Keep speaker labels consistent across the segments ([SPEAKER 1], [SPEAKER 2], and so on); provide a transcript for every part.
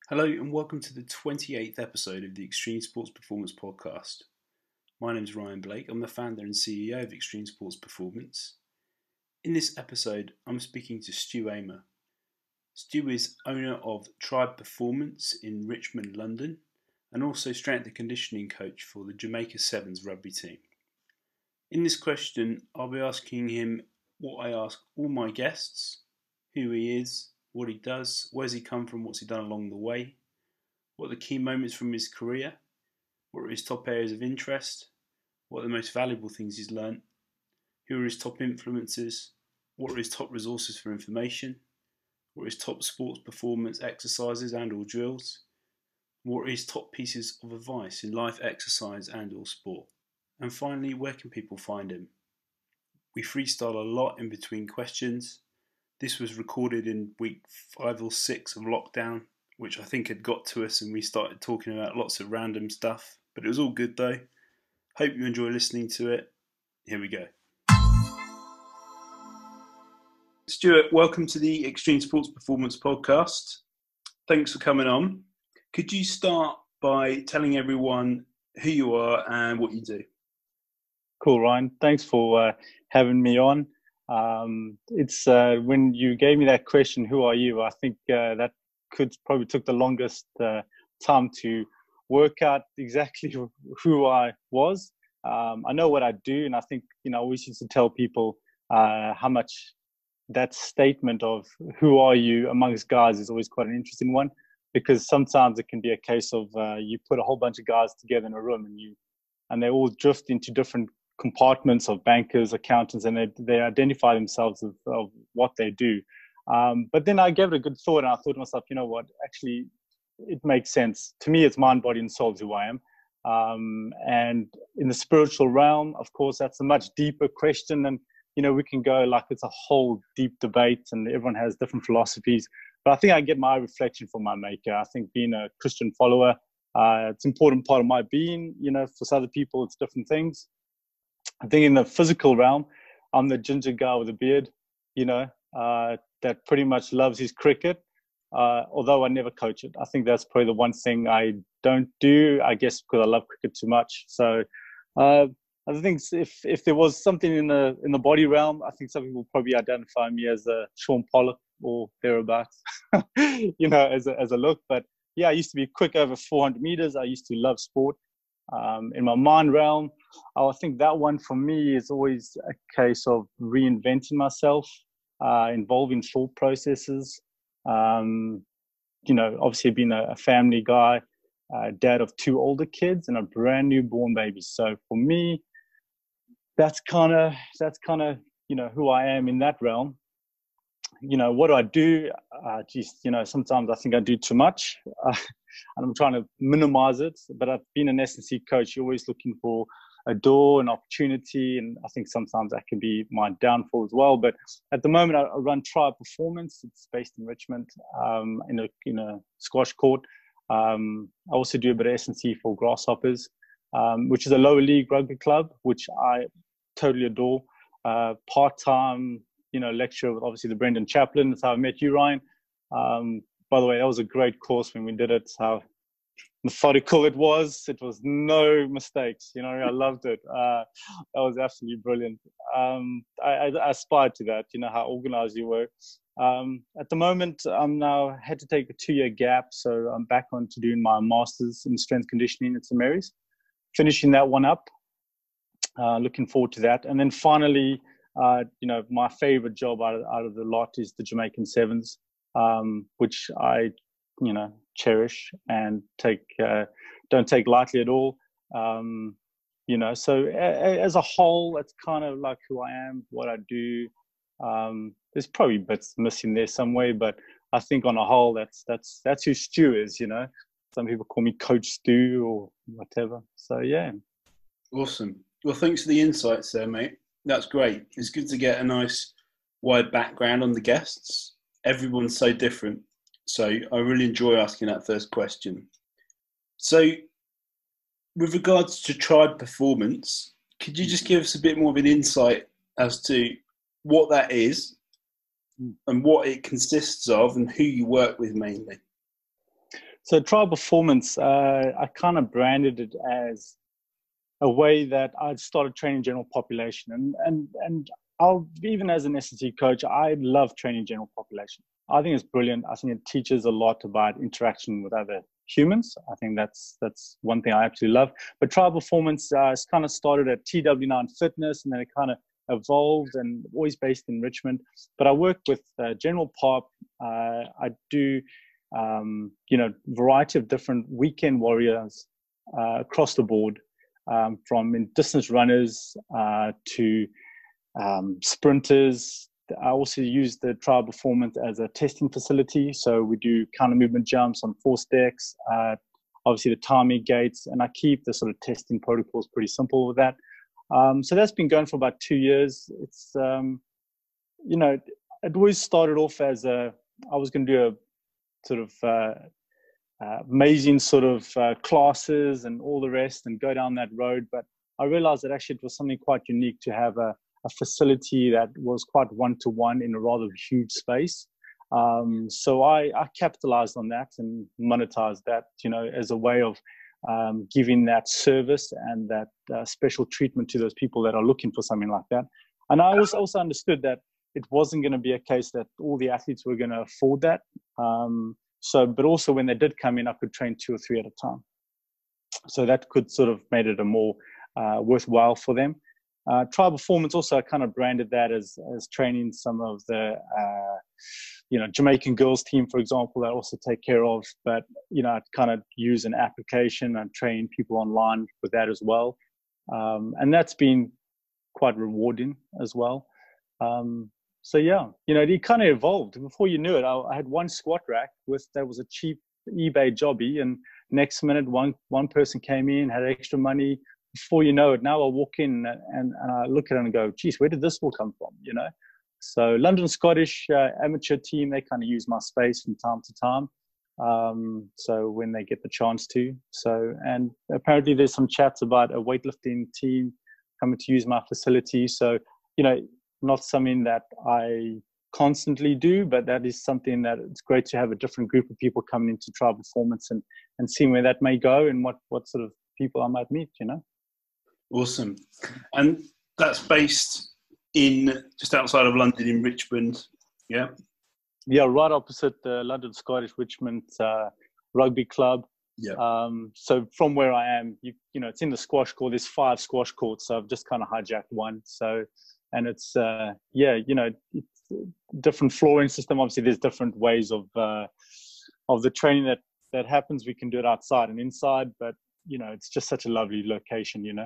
[SPEAKER 1] Hello and welcome to the 28th episode of the Extreme Sports Performance Podcast. My name is Ryan Blake. I'm the founder and CEO of Extreme Sports Performance. In this episode, I'm speaking to Stu Aimer. Stu is owner of Tribe Performance in Richmond, London, and also strength and conditioning coach for the Jamaica Sevens rugby team. In this question, I'll be asking him what I ask all my guests: who he is, what he does, where's he come from, what's he done along the way, what are the key moments from his career, what are his top areas of interest, what are the most valuable things he's learnt, who are his top influences, what are his top resources for information, what are his top sports performance exercises and or drills, what are his top pieces of advice in life, exercise and or sport. And finally, where can people find him? We freestyle a lot in between questions. This was recorded in week 5 or 6 of lockdown, which I think had got to us and we started talking about lots of random stuff. But it was all good though. Hope you enjoy listening to it. Here we go. Stuart, welcome to the Extreme Sports Performance Podcast. Thanks for coming on. Could you start by telling everyone who you are and what you do?
[SPEAKER 2] Cool, Ryan. Thanks for having me on. It's when you gave me that question, who are you? I think that probably took the longest time to work out exactly who I was. I know what I do, and I think I always used to tell people how much that statement of who are you amongst guys is always quite an interesting one, because sometimes it can be a case of you put a whole bunch of guys together in a room and they all drift into different compartments of bankers, accountants, and they identify themselves of what they do. But then I gave it a good thought, and I thought to myself, you know what, actually, it makes sense. To me, it's mind, body, and soul is who I am. And in the spiritual realm, of course, that's a much deeper question. And, we can go like it's a whole deep debate and everyone has different philosophies. But I think I get my reflection from my maker. I think being a Christian follower, it's an important part of my being. For other people, it's different things. I think in the physical realm, I'm the ginger guy with a beard, that pretty much loves his cricket, although I never coach it. I think that's probably the one thing I don't do, I guess, because I love cricket too much. So I think if there was something in the body realm, I think some people will probably identify me as a Sean Pollock or thereabouts, as a look. But yeah, I used to be quick over 400 meters. I used to love sport. In my mind realm, I think that one for me is always a case of reinventing myself, involving thought processes. Obviously being a family guy, dad of 2 older kids and a brand new born baby. So for me, that's kind of who I am in that realm. What do I do? Sometimes I think I do too much, and I'm trying to minimize it. But I've been an S&C coach. You're always looking for a door, an opportunity, and I think sometimes that can be my downfall as well. But at the moment, I run Tribe Performance. It's based in Richmond, in a squash court. I also do a bit of S&C for Grasshoppers, which is a lower league rugby club, which I totally adore. Part-time, lecturer with obviously the Brendan Chaplin. That's how I met you, Ryan. By the way, that was a great course when we did it. How methodical it was. It was no mistakes. I loved it. That was absolutely brilliant. I aspired to that, how organized you were. At the moment, I'm now had to take a 2-year gap. So I'm back on to doing my master's in strength conditioning at St. Mary's, finishing that one up. Looking forward to that. And then finally, my favorite job out of the lot is the Jamaican Sevens, which I, cherish and don't take lightly at all. So as a whole, that's kind of like who I am, what I do. There's probably bits missing there some way, but I think on a whole, that's who Stu is. Some people call me Coach Stu or whatever. So yeah.
[SPEAKER 1] Awesome. Well, thanks for the insights there, mate. That's great. It's good to get a nice wide background on the guests. Everyone's so different. So I really enjoy asking that first question. So with regards to Tribe Performance, could you just give us a bit more of an insight as to what that is and what it consists of and who you work with mainly?
[SPEAKER 2] So trial performance, I kind of branded it as a way that I'd started training general population. And I'll, even as an S&T coach, I love training general population. I think it's brilliant. I think it teaches a lot about interaction with other humans. I think that's one thing I absolutely love. But trial performance it's kind of started at TW9 Fitness, and then it kind of evolved, and always based in Richmond. But I work with general pop. I do variety of different weekend warriors across the board, from distance runners to sprinters. I also use the trial performance as a testing facility. So we do counter movement jumps on 4 decks, obviously the timing gates, and I keep the sort of testing protocols pretty simple with that. So that's been going for about 2 years. It's, it always started off as I was going to do a sort of amazing sort of classes and all the rest and go down that road. But I realized that actually it was something quite unique to have a facility that was quite one-to-one in a rather huge space. So I capitalized on that and monetized that, as a way of giving that service and that special treatment to those people that are looking for something like that. And I also understood that it wasn't going to be a case that all the athletes were going to afford that. But also when they did come in, I could train 2 or 3 at a time. So that could sort of made it a more worthwhile for them. Trial performance also, I kind of branded that as training some of the Jamaican girls team, for example, that I also take care of. But I'd kind of use an application and train people online with that as well, and that's been quite rewarding as well. So yeah, it kind of evolved. Before you knew it, I had one squat rack that was a cheap eBay jobby, and next minute one person came in, had extra money. Before you know it, now I walk in and I look at it and go, geez, where did this all come from? So London Scottish amateur team, they kind of use my space from time to time. So when they get the chance to. And apparently there's some chats about a weightlifting team coming to use my facility. So, not something that I constantly do, but that is something that it's great to have a different group of people coming into trial performance and seeing where that may go and what sort of people I might meet,
[SPEAKER 1] Awesome. And that's based in just outside of London in Richmond, yeah?
[SPEAKER 2] Yeah, right opposite the London Scottish Richmond rugby club.
[SPEAKER 1] Yeah.
[SPEAKER 2] So from where I am, it's in the squash court. There's 5 squash courts, so I've just kind of hijacked one. So, and it's it's different flooring system. Obviously, there's different ways of the training that happens. We can do it outside and inside, but it's just such a lovely location. Yeah.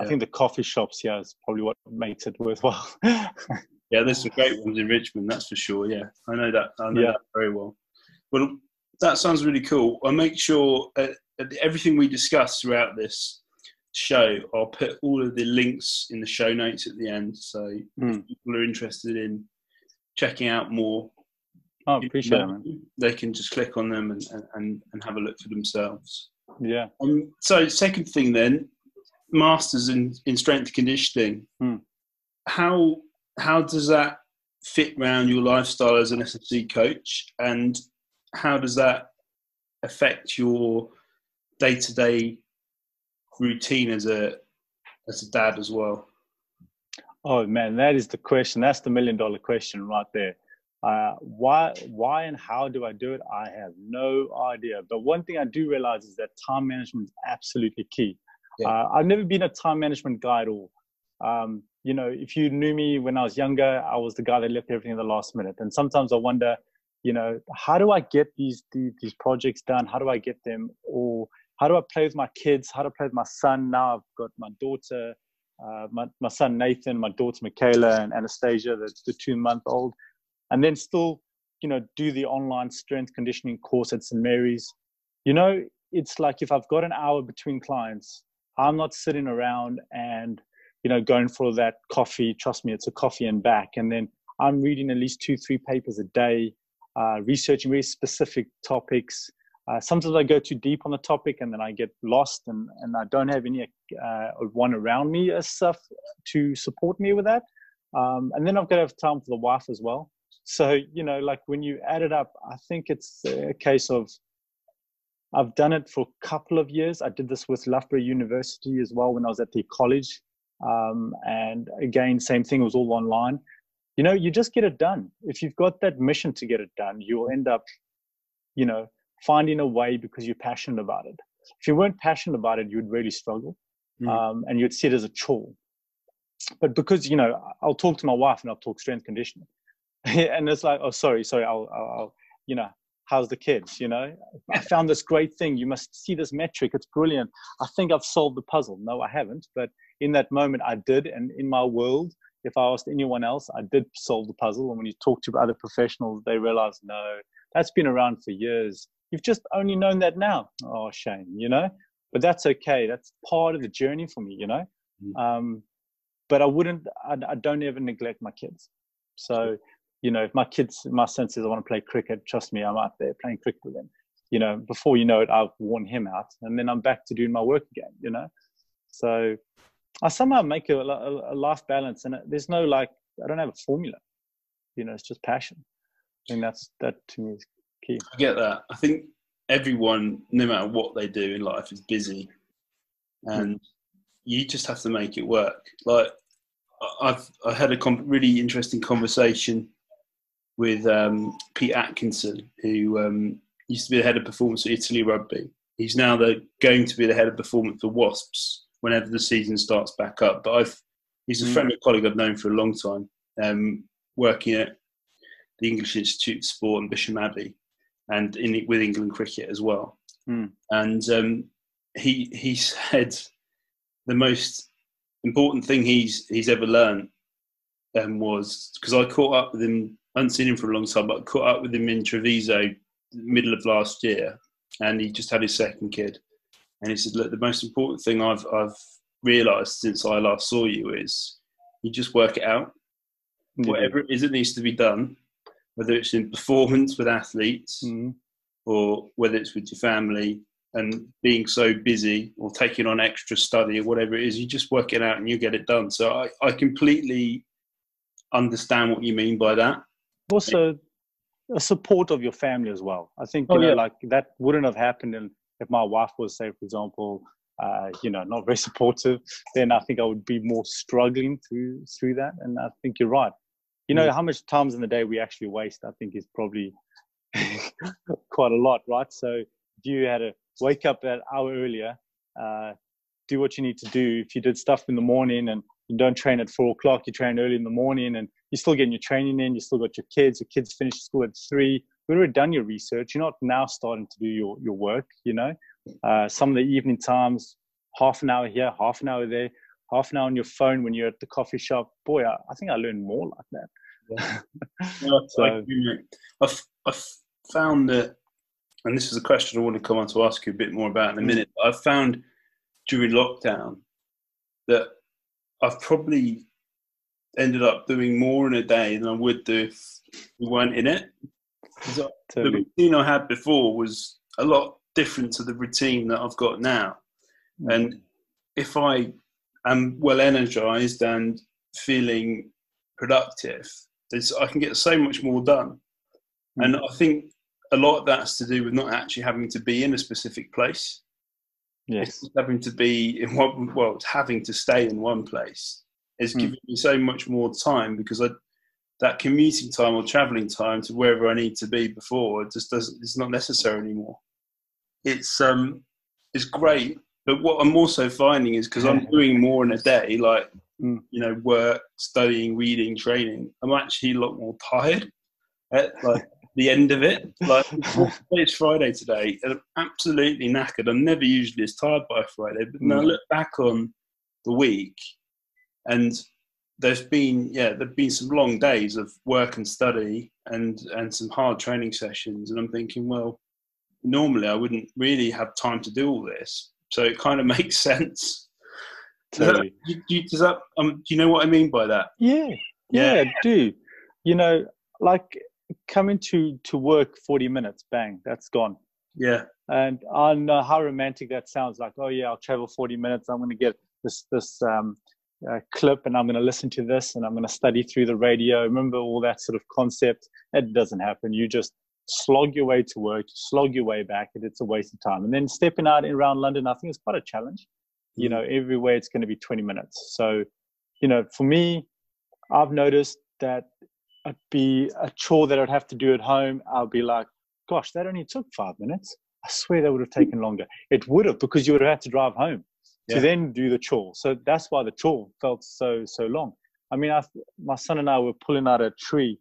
[SPEAKER 2] I think the coffee shops here is probably what makes it worthwhile.
[SPEAKER 1] Yeah, there's some great ones in Richmond, that's for sure. Yeah, I know that very well. Well, that sounds really cool. I'll make sure everything we discuss throughout this show, I'll put all of the links in the show notes at the end. So if people are interested in checking out more,
[SPEAKER 2] I appreciate it, man.
[SPEAKER 1] They can just click on them and have a look for themselves.
[SPEAKER 2] Yeah.
[SPEAKER 1] So second thing then, masters in strength and conditioning. How does that fit around your lifestyle as an S&C coach, and how does that affect your day-to-day routine as a dad as well?
[SPEAKER 2] Oh man, that is the question. That's the $1 million question right there. Why and how do I do it? I have no idea. But one thing I do realize is that time management is absolutely key. Yeah. I've never been a time management guy at all. If you knew me when I was younger, I was the guy that left everything at the last minute. And sometimes I wonder, how do I get these projects done? How do I get them? Or how do I play with my kids? How do I play with my son? Now I've got my daughter, my son Nathan, my daughter Michaela, and Anastasia, the 2-month-old. And then still, do the online strength conditioning course at St. Mary's. It's like if I've got an hour between clients, I'm not sitting around and, going for that coffee. Trust me, it's a coffee and back. And then I'm reading at least 2-3 papers a day, researching very specific topics. Sometimes I go too deep on the topic and then I get lost and I don't have any one around me as stuff to support me with that. And then I've got to have time for the wife as well. So, like when you add it up, I think it's a case of I've done it for a couple of years. I did this with Loughborough University as well when I was at the college. And again, same thing, it was all online. You know, you just get it done. If you've got that mission to get it done, you'll end up, you know, finding a way because you're passionate about it. If you weren't passionate about it, you'd really struggle. And you'd see it as a chore. But because, you know, I'll talk to my wife and I'll talk strength conditioning. And it's like, oh, sorry, I'll, you know, how's the kids? You know, I found this great thing. You must see this metric. It's brilliant. I think I've solved the puzzle. No, I haven't. But in that moment, I did. And in my world, if I asked anyone else, I did solve the puzzle. And when you talk to other professionals, they realize, no, that's been around for years. You've just only known that now. Oh, shame, you know, but that's okay. That's part of the journey for me, you know. But I don't ever neglect my kids. So, you know, if my son says I want to play cricket, trust me, I'm out there playing cricket with him. You know, before you know it, I've worn him out and then I'm back to doing my work again, you know. So I somehow make a life balance, and there's no, like, I don't have a formula, you know, it's just passion. I think that to me is key.
[SPEAKER 1] I get that. I think everyone, no matter what they do in life, is busy, and you just have to make it work. Like, I had a really interesting conversation with Pete Atkinson, who used to be the head of performance at Italy Rugby. He's now going to be the head of performance for Wasps whenever the season starts back up. But he's a friend and colleague I've known for a long time, working at the English Institute of Sport in Bisham Abbey, and with England cricket as well. And he said the most important thing he's ever learned was, because I caught up with him, I hadn't seen him for a long time, but I caught up with him in Treviso middle of last year, and he just had his second kid. And he said, look, the most important thing I've realised since I last saw you is you just work it out. Whatever it is that needs to be done, whether it's in performance with athletes or whether it's with your family, and being so busy or taking on extra study or whatever it is, you just work it out and you get it done. So I completely understand what you mean by that.
[SPEAKER 2] Also, a support of your family as well. I think, you know, like that wouldn't have happened if my wife was, say, for example, you know, not very supportive, then I think I would be more struggling through that. And I think you're right. You know, how much times in the day we actually waste, I think, is probably quite a lot, right? So if you had to wake up that hour earlier, do what you need to do. If you did stuff in the morning and you don't train at 4 o'clock, you train early in the morning and you're still getting your training in, you still got your kids finish school at 3. You've already done your research. You're not now starting to do your work, you know. Some of the evening times, half an hour here, half an hour there, half an hour on your phone when you're at the coffee shop. Boy, I think I learned more like that.
[SPEAKER 1] I've found that, and this is a question I want to come on to ask you a bit more about in a minute, but I've found during lockdown that I've probably ended up doing more in a day than I would do if we weren't in it. The routine I had before was a lot different to the routine that I've got now. And if I am well energized and feeling productive, I can get so much more done. And I think a lot of that's to do with not actually having to be in a specific place.
[SPEAKER 2] Yes.
[SPEAKER 1] It's having to be in it's having to stay in one place. It's giving me so much more time, because that commuting time or traveling time to wherever I need to be before, it's not necessary anymore. It's great. But what I'm also finding is, because I'm doing more in a day, like, you know, work, studying, reading, training, I'm actually a lot more tired at like the end of it. Like, it's Friday today, and I'm absolutely knackered. I'm never usually as tired by Friday, but when I look back on the week, and there've been some long days of work and study and some hard training sessions, and I'm thinking, well, normally I wouldn't really have time to do all this. So it kind of makes sense.
[SPEAKER 2] Totally.
[SPEAKER 1] Do you know what I mean by that?
[SPEAKER 2] Yeah, I do. You know, like coming to work 40 minutes, bang, that's gone.
[SPEAKER 1] Yeah.
[SPEAKER 2] And I know how romantic that sounds. Like, oh yeah, I'll travel 40 minutes. I'm going to get this clip, and I'm going to listen to this, and I'm going to study through the radio. Remember all that sort of concept? It doesn't happen. You just slog your way to work, slog your way back, and it's a waste of time. And then stepping out around London, I think it's quite a challenge. You know, everywhere it's going to be 20 minutes. So, you know, for me, I've noticed that it'd be a chore that I'd have to do at home. I'll be like, gosh, that only took 5 minutes. I swear that would have taken longer. It would have, because you would have had to drive home to then do the chore. So that's why the chore felt so long. I mean, my son and I were pulling out a tree,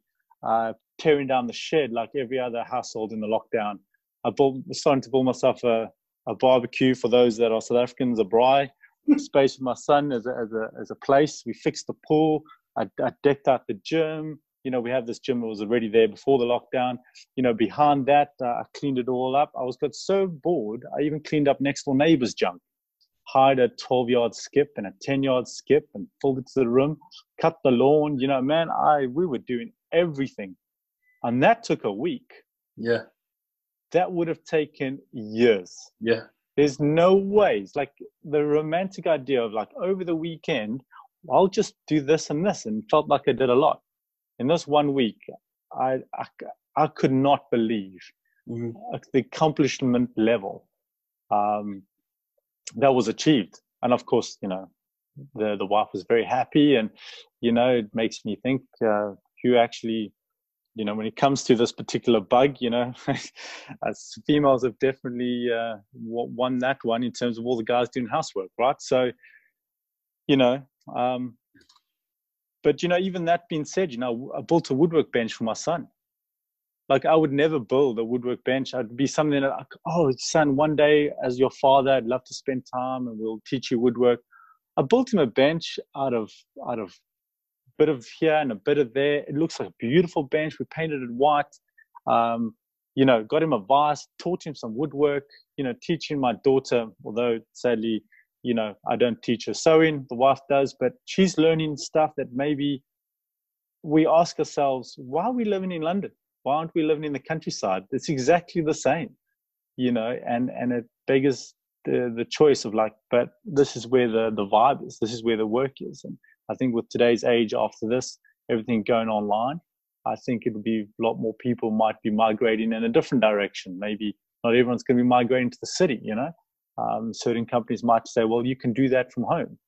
[SPEAKER 2] tearing down the shed like every other household in the lockdown. I was starting to build myself a barbecue for those that are South Africans, a braai space with my son as a place. We fixed the pool. I decked out the gym. You know, we have this gym that was already there before the lockdown. You know, behind that, I cleaned it all up. got so bored, I even cleaned up next door neighbor's junk. Hired a 12-yard skip and a 10-yard skip and filled it to the rim, cut the lawn. You know, man, we were doing everything. And that took a week.
[SPEAKER 1] Yeah.
[SPEAKER 2] That would have taken years.
[SPEAKER 1] Yeah.
[SPEAKER 2] There's no way. It's like the romantic idea of like over the weekend, I'll just do this and this, and felt like I did a lot. In this 1 week, I could not believe the accomplishment level that was achieved. And of course, you know, the wife was very happy, and, you know, it makes me think who actually, you know, when it comes to this particular bug, you know, as females have definitely won that one in terms of all the guys doing housework, right? So, you know, but, you know, even that being said, you know, I built a woodwork bench for my son. Like, I would never build a woodwork bench. I'd be something that, like, oh, son, one day as your father, I'd love to spend time and we'll teach you woodwork. I built him a bench out of a bit of here and a bit of there. It looks like a beautiful bench. We painted it white. You know, got him a vase, taught him some woodwork, you know, teaching my daughter, although sadly, you know, I don't teach her sewing, the wife does, but she's learning stuff that maybe we ask ourselves, why are we living in London? Why aren't we living in the countryside? It's exactly the same, you know, and it beggars the choice of like, but this is where the vibe is. This is where the work is. And I think with today's age, after this, everything going online, I think it'll be a lot more people might be migrating in a different direction. Maybe not everyone's going to be migrating to the city, you know. Certain companies might say, well, you can do that from home.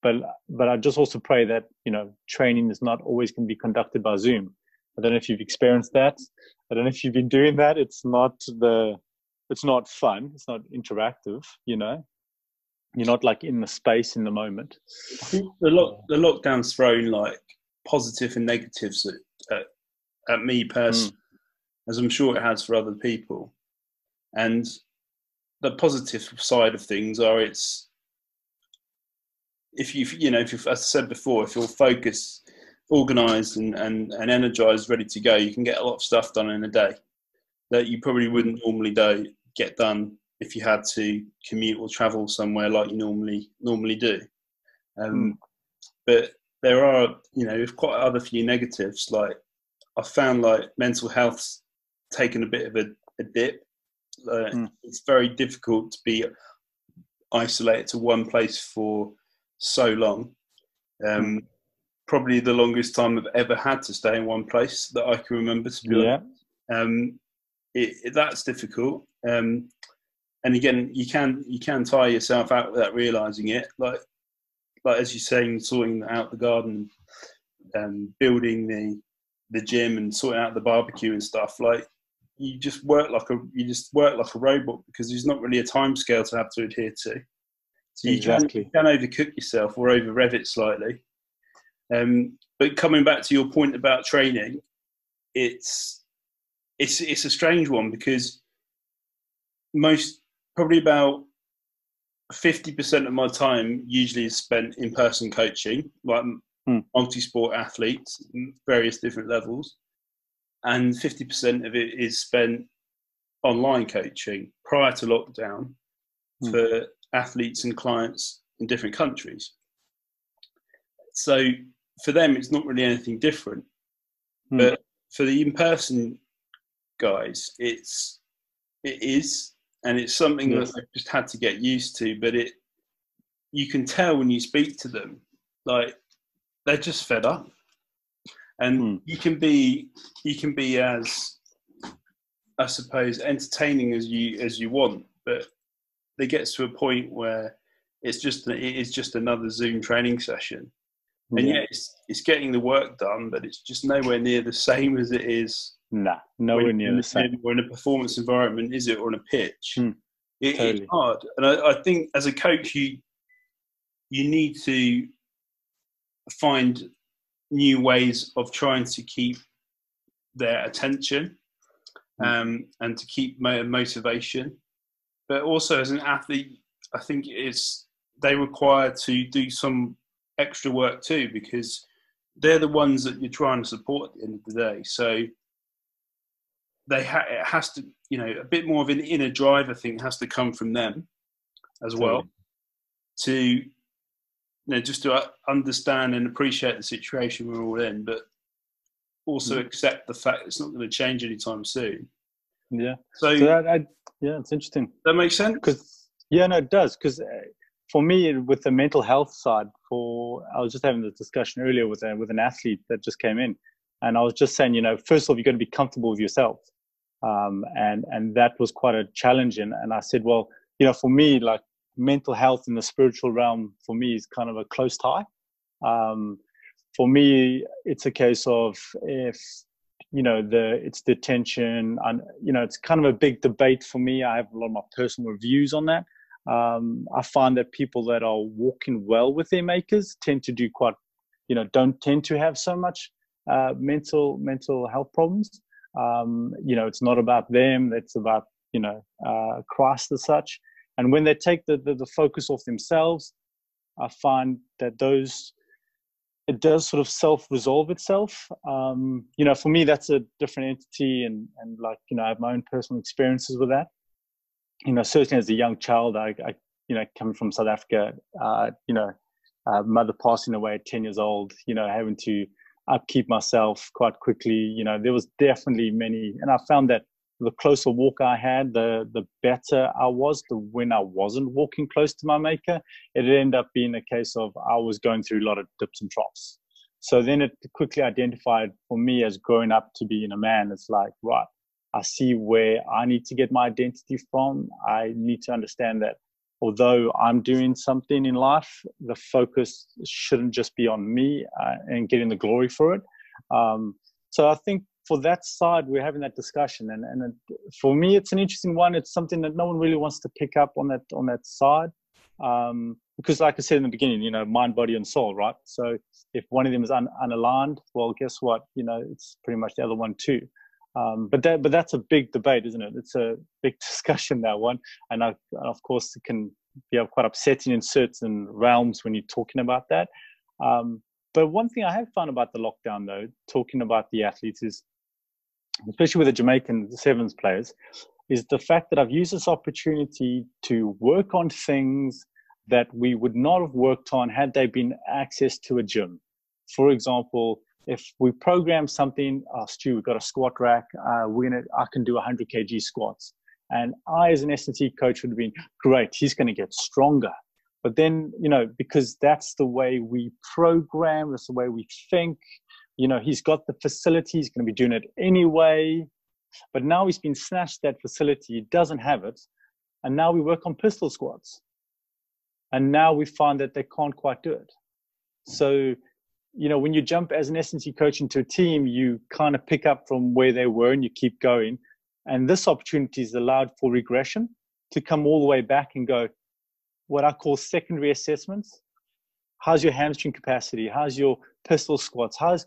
[SPEAKER 2] But I just also pray that, you know, training is not always going to be conducted by Zoom. I don't know if you've experienced that. I don't know if you've been doing that. It's not fun. It's not interactive, you know. You're not like in the space in the moment.
[SPEAKER 1] I think the lockdown's thrown like positive and negatives at me personally, as I'm sure it has for other people. And the positive side of things are if as I said before, if you're focused, organised and energised, ready to go, you can get a lot of stuff done in a day that you probably wouldn't normally get done if you had to commute or travel somewhere like you normally do. But there are, you know, quite other few negatives. Like I found like mental health's taken a bit of a dip. It's very difficult to be isolated to one place for so long. Probably the longest time I've ever had to stay in one place that I can remember, to be honest. That's difficult. And again, you can tire yourself out without realising it. Like as you're saying, sorting out the garden, building the gym, and sorting out the barbecue and stuff. Like you just work like a robot, because there's not really a time scale to have to adhere to. So you can overcook yourself or over rev it slightly. But coming back to your point about training, it's a strange one, because probably about 50% of my time usually is spent in person coaching, like multi-sport athletes, various different levels, and 50% of it is spent online coaching prior to lockdown for athletes and clients in different countries. So for them, it's not really anything different. But for the in-person guys, it is, and it's something that I've just had to get used to. But you can tell when you speak to them, like they're just fed up. And you can be as, I suppose, entertaining as you want, but it gets to a point where it is just another Zoom training session. And it's getting the work done, but it's just nowhere near the same as it is.
[SPEAKER 2] Nowhere near the same.
[SPEAKER 1] Or in a performance environment, is it, or on a pitch?
[SPEAKER 2] Totally.
[SPEAKER 1] It's hard. And I think as a coach, you need to find new ways of trying to keep their attention and to keep motivation. But also as an athlete, I think they require to do some extra work too, because they're the ones that you're trying to support at the end of the day. So it has to, a bit more of an inner drive, I think, has to come from them as well, to just to understand and appreciate the situation we're all in, but also accept the fact it's not going to change anytime soon.
[SPEAKER 2] Yeah.
[SPEAKER 1] So
[SPEAKER 2] it's interesting.
[SPEAKER 1] That makes sense?
[SPEAKER 2] It does. Because for me, with the mental health side, I was just having this discussion earlier with an athlete that just came in, and I was just saying, first of all, you've got to be comfortable with yourself, and that was quite a challenge. And I said, well, for me, like, mental health in the spiritual realm for me is kind of a close tie. For me, it's a case of if it's the tension, and it's kind of a big debate for me. I have a lot of my personal views on that. I find that people that are walking well with their makers tend to do don't tend to have so much mental health problems. It's not about them; it's about Christ as such. And when they take the focus off themselves, I find that it does sort of self-resolve itself. For me, that's a different entity, and like, I have my own personal experiences with that. Certainly as a young child, I coming from South Africa, mother passing away at 10 years old, having to upkeep myself quite quickly. There was definitely many, and I found that the closer walk I had, the better I was. When I wasn't walking close to my maker, it ended up being a case of I was going through a lot of dips and troughs. So then it quickly identified for me as growing up to being a man, it's like, right, I see where I need to get my identity from. I need to understand that although I'm doing something in life, the focus shouldn't just be on me and getting the glory for it. So I think for that side, we're having that discussion, and for me, it's an interesting one. It's something that no one really wants to pick up on that side, because, like I said in the beginning, mind, body, and soul, right? So if one of them is unaligned, well, guess what? It's pretty much the other one too. But that's a big debate, isn't it? It's a big discussion, that one, and of course, it can be quite upsetting in certain realms when you're talking about that. But one thing I have found about the lockdown, though, talking about the athletes, is, especially with the Jamaican Sevens players, is the fact that I've used this opportunity to work on things that we would not have worked on had they been access to a gym. For example, if we program something, Stu, we've got a squat rack, I can do 100 kg squats. And I, as an S&T coach, would have been, great, he's going to get stronger. But then, because that's the way we program, that's the way we think, he's got the facility, he's going to be doing it anyway. But now he's been snatched that facility, he doesn't have it. And now we work on pistol squats. And now we find that they can't quite do it. So, when you jump as an S&T coach into a team, you kind of pick up from where they were and you keep going. And this opportunity is allowed for regression to come all the way back and go, what I call secondary assessments. How's your hamstring capacity? How's your pistol squats? How's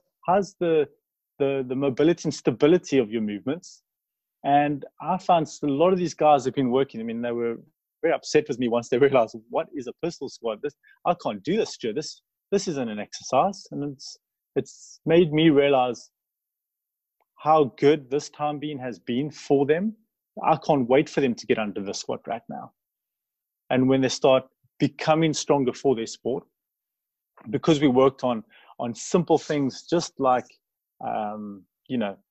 [SPEAKER 2] the mobility and stability of your movements? And I found a lot of these guys have been working. I mean, they were very upset with me once they realized, what is a pistol squat? I can't do this, Joe. This isn't an exercise. And it's made me realize how good this time being has been for them. I can't wait for them to get under the squat rack now. And when they start becoming stronger for their sport, because we worked on simple things just like,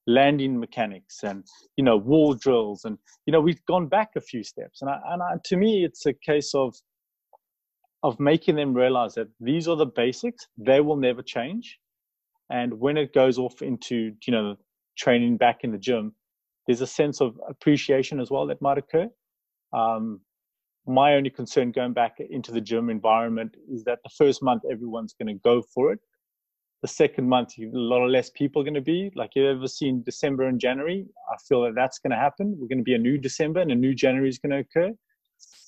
[SPEAKER 2] landing mechanics and, wall drills. And, we've gone back a few steps. And to me, it's a case of making them realize that these are the basics. They will never change. And when it goes off into, training back in the gym, there's a sense of appreciation as well that might occur. My only concern going back into the gym environment is that the first month, everyone's going to go for it. The second month, a lot of less people are going to be. Like you've ever seen December and January, I feel that that's going to happen. We're going to be a new December and a new January is going to occur.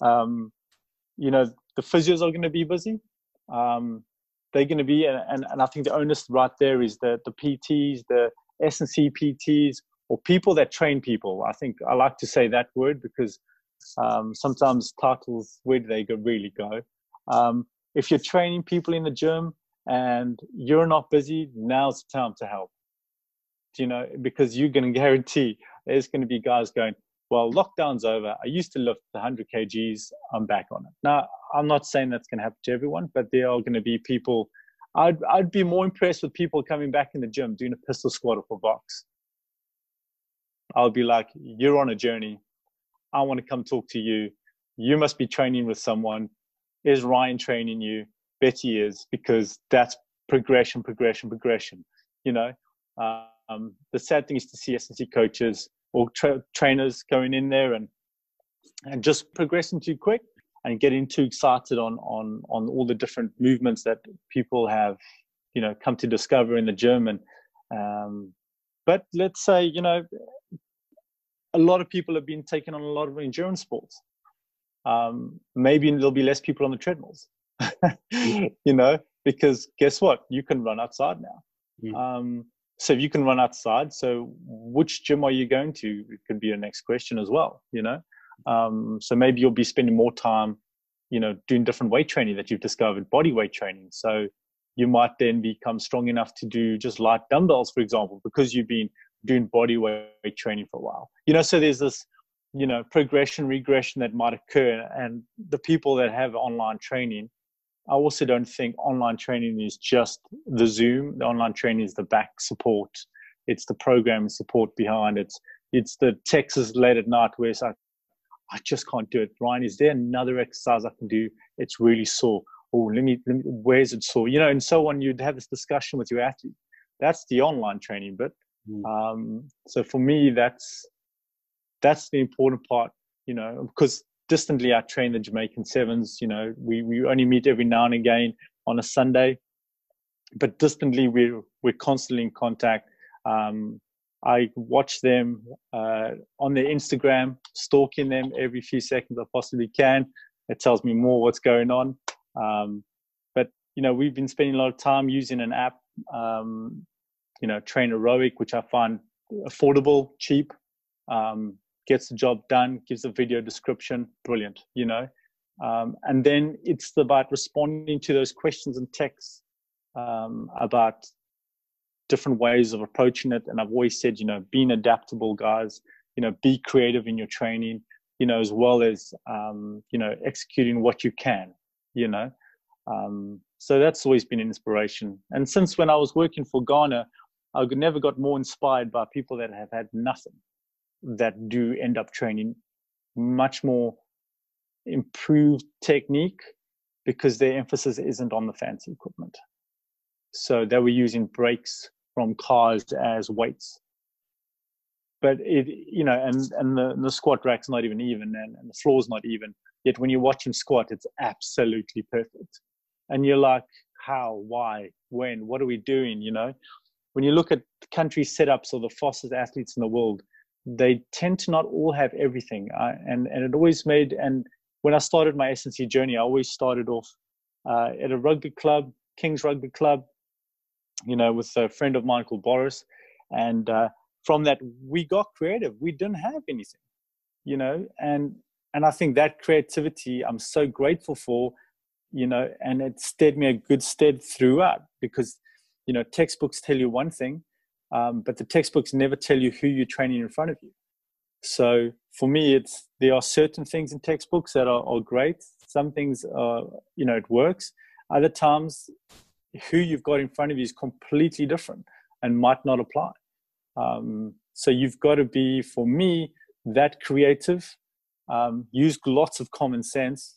[SPEAKER 2] The physios are going to be busy. They're going to be, and I think the onus right there is the PTs, the S&C PTs, or people that train people. I think I like to say that word because sometimes titles, where do they really go? If you're training people in the gym and you're not busy, now's the time to help. Because you're going to guarantee there's going to be guys going, well, lockdown's over. I used to lift 100 kgs. I'm back on it. Now, I'm not saying that's going to happen to everyone, but there are going to be people. I'd be more impressed with people coming back in the gym doing a pistol squat off a box. I'll be like, you're on a journey. I want to come talk to you. You must be training with someone. Is Ryan training you? Betty is, because that's progression. The sad thing is to see S&C coaches or trainers going in there and just progressing too quick and getting too excited on all the different movements that people have, come to discover in the gym. And but let's say, a lot of people have been taking on a lot of endurance sports. Maybe there'll be less people on the treadmills, because guess what? You can run outside now. So if you can run outside, so which gym are you going to? It could be a next question as well, So maybe you'll be spending more time, doing different weight training that you've discovered, body weight training. So you might then become strong enough to do just light dumbbells, for example, because you've been doing body weight training for a while. So there's this, progression, regression that might occur. And the people that have online training, I also don't think online training is just the Zoom. The online training is the back support. It's the program support behind it. It's the texts late at night where it's like, I just can't do it. Ryan, is there another exercise I can do? It's really sore. Oh, let me, where's it sore? And so on. You'd have this discussion with your athlete. That's the online training bit. So for me, that's the important part, because distantly I train the Jamaican sevens. We only meet every now and again on a Sunday, but distantly we're constantly in contact. I watch them on their Instagram, stalking them every few seconds I possibly can. It tells me more what's going on. But we've been spending a lot of time using an app, Train Aerobic, which I find affordable, cheap, gets the job done, gives a video description, brilliant, and then it's about responding to those questions and texts about different ways of approaching it. And I've always said, being adaptable, guys, be creative in your training, as well as, executing what you can, so that's always been an inspiration. And since when I was working for Ghana, I never got more inspired by people that have had nothing, that do end up training much more improved technique because their emphasis isn't on the fancy equipment. So they were using brakes from cars as weights. But the squat rack's not even and the floor's not even. Yet when you watch him squat, it's absolutely perfect. And you're like, how, why, when, what are we doing, When you look at country setups of the fastest athletes in the world, they tend to not all have everything. And it always made, and when I started my S&C journey, I always started off at a rugby club, King's Rugby Club, with a friend of mine called Boris. And from that, we got creative. We didn't have anything, and I think that creativity I'm so grateful for, and it steered me a good stead throughout, because, textbooks tell you one thing, but the textbooks never tell you who you're training in front of you. So for me, there are certain things in textbooks that are great. Some things are, it works. Other times, who you've got in front of you is completely different and might not apply. So you've got to be, for me, that creative. Use lots of common sense,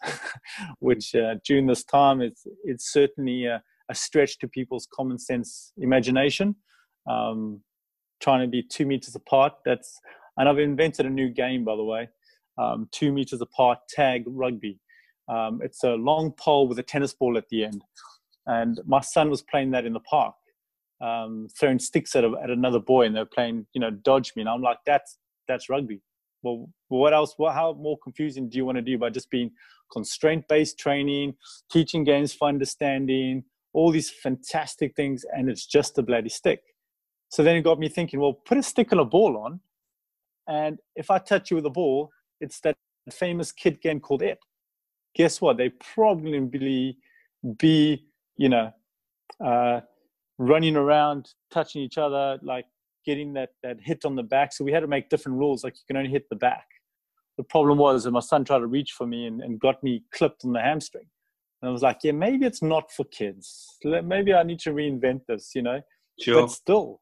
[SPEAKER 2] which during this time it's certainly a stretch to people's common sense imagination. Trying to be 2 meters apart. And I've invented a new game, by the way, 2 meters apart tag rugby. It's a long pole with a tennis ball at the end. And my son was playing that in the park, throwing sticks at another boy, and they're playing, dodge me. And I'm like, that's rugby. Well, what else? How more confusing do you want to do by just being constraint-based training, teaching games for understanding, all these fantastic things, and it's just a bloody stick? So then it got me thinking, well, put a stick and a ball on, and if I touch you with a ball, it's that famous kid game called It. Guess what? They probably be, running around, touching each other, like getting that hit on the back. So we had to make different rules, like you can only hit the back. The problem was that my son tried to reach for me and got me clipped on the hamstring. And I was like, yeah, maybe it's not for kids. Maybe I need to reinvent this,
[SPEAKER 1] Sure.
[SPEAKER 2] But still,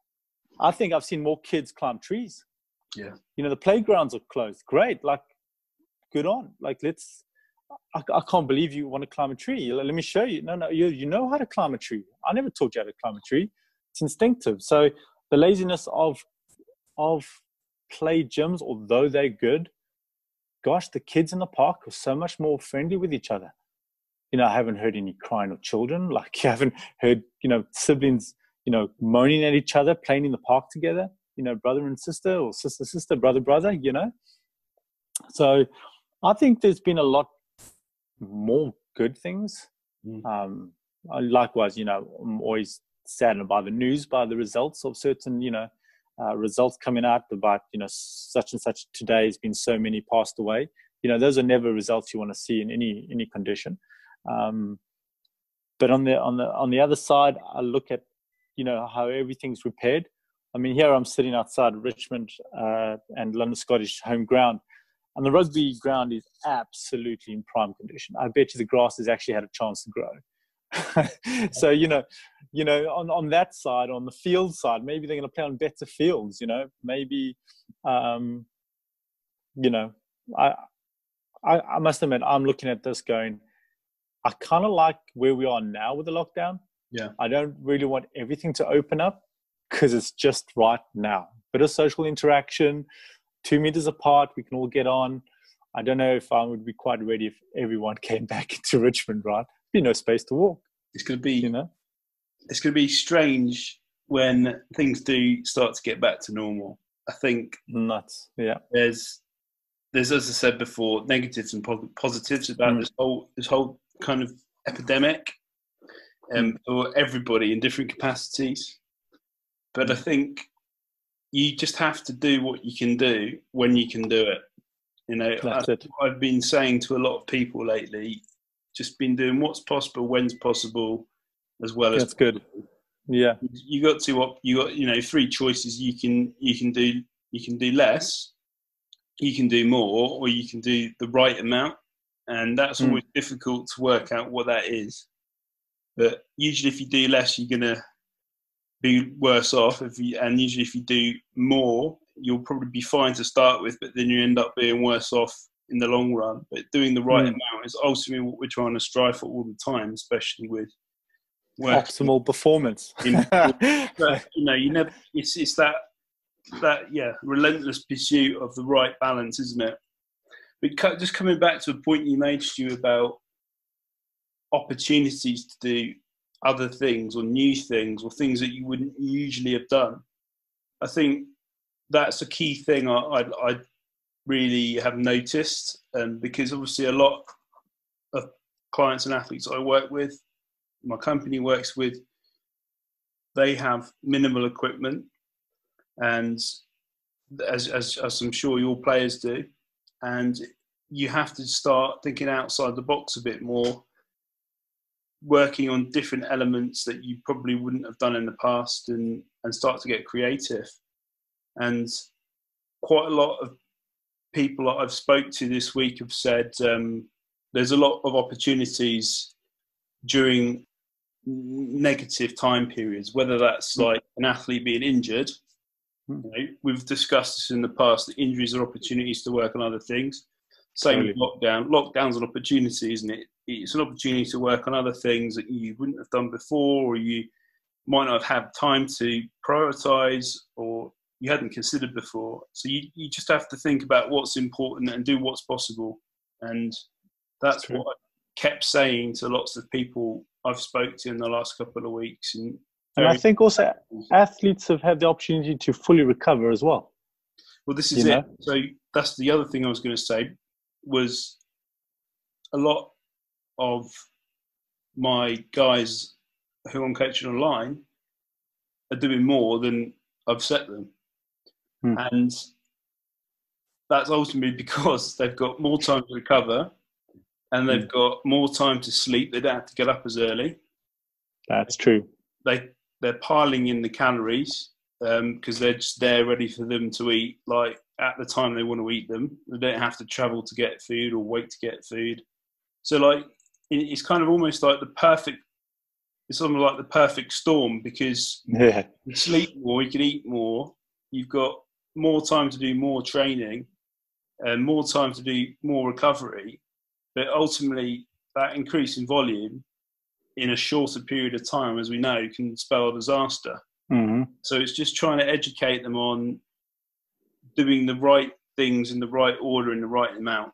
[SPEAKER 2] I think I've seen more kids climb trees.
[SPEAKER 1] Yeah.
[SPEAKER 2] The playgrounds are closed. Great. Like, good on. Like, I can't believe you want to climb a tree. Let me show you. No, you know how to climb a tree. I never taught you how to climb a tree. It's instinctive. So the laziness of play gyms, although they're good, gosh, the kids in the park are so much more friendly with each other. I haven't heard any crying of children. Like, you haven't heard, siblings, moaning at each other, playing in the park together, brother and sister, or sister, brother, So I think there's been a lot more good things. Likewise, I'm always saddened by the news, by the results of certain, results coming out about, such and such today has been so many passed away. Those are never results you want to see in any condition. But on the other side, I look at, how everything's repaired. I mean, here I'm sitting outside Richmond and London Scottish home ground, and the rugby ground is absolutely in prime condition. I bet you the grass has actually had a chance to grow. So, on that side, on the field side, maybe they're going to play on better fields, maybe, I must admit, I'm looking at this going, I kind of like where we are now with the lockdown.
[SPEAKER 1] Yeah.
[SPEAKER 2] I don't really want everything to open up because it's just right now. Bit of social interaction, 2 meters apart, we can all get on. I don't know if I would be quite ready if everyone came back into Richmond, right? There'd be no space to walk.
[SPEAKER 1] It's going to be, it's going to be strange when things do start to get back to normal. I think
[SPEAKER 2] nuts. Yeah.
[SPEAKER 1] There's, as I said before, negatives and positives about this whole kind of epidemic, for everybody in different capacities. But I think you just have to do what you can do when you can do it. I've been saying to a lot of people lately, just been doing what's possible, when's possible, as well as.
[SPEAKER 2] That's good. Yeah.
[SPEAKER 1] You got 3 choices. You can do less, you can do more, or you can do the right amount, and that's always difficult to work out what that is. But usually, if you do less, you're gonna be worse off. Usually if you do more, you'll probably be fine to start with, but then you end up being worse off in the long run. But doing the right amount is ultimately what we're trying to strive for all the time, especially with
[SPEAKER 2] optimal performance.
[SPEAKER 1] But you never. It's that relentless pursuit of the right balance, isn't it? But just coming back to a point you made, Stu, about opportunities to do other things or new things or things that you wouldn't usually have done. I think that's a key thing I really have noticed, because obviously a lot of clients and athletes I work with, my company works with, they have minimal equipment, and as I'm sure your players do, and you have to start thinking outside the box a bit more, working on different elements that you probably wouldn't have done in the past, and start to get creative. And quite a lot of people that I've spoke to this week have said there's a lot of opportunities during negative time periods, whether that's like an athlete being injured. We've discussed this in the past, that injuries are opportunities to work on other things. Same with
[SPEAKER 2] Totally.
[SPEAKER 1] lockdown. Lockdown's an opportunity, isn't it? It's an opportunity to work on other things that you wouldn't have done before, or you might not have had time to prioritize, or you hadn't considered before. So you just have to think about what's important and do what's possible. And that's what I kept saying to lots of people I've spoke to in the last couple of weeks.
[SPEAKER 2] And I think also athletes have had the opportunity to fully recover as well.
[SPEAKER 1] Well, this is it. So that's the other thing I was going to say, was a lot of my guys who I'm coaching online are doing more than I've set them. And that's ultimately because they've got more time to recover and they've got more time to sleep. They don't have to get up as early.
[SPEAKER 2] That's true.
[SPEAKER 1] They're piling in the calories because they're just there ready for them to eat, like at the time they want to eat them. They don't have to travel to get food or wait to get food. So like it's kind of almost like it's almost like the perfect storm, because you can sleep more, you can eat more, you've got more time to do more training and more time to do more recovery. But ultimately, that increase in volume in a shorter period of time, as we know, can spell disaster. So it's just trying to educate them on doing the right things in the right order, in the right amount,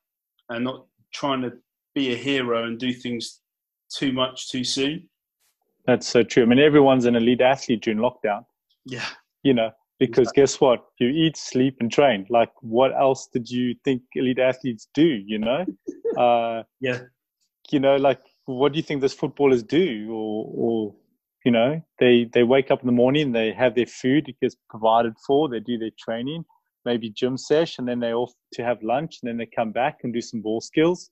[SPEAKER 1] and not trying to be a hero and do things too much too soon.
[SPEAKER 2] That's so true. I mean, everyone's an elite athlete during lockdown.
[SPEAKER 1] Yeah.
[SPEAKER 2] Because guess what? You eat, sleep, and train. Like, what else did you think elite athletes do, like, what do you think those footballers do? Or they wake up in the morning, they have their food, it gets provided for, they do their training, maybe gym sesh, and then they're off to have lunch, and then they come back and do some ball skills.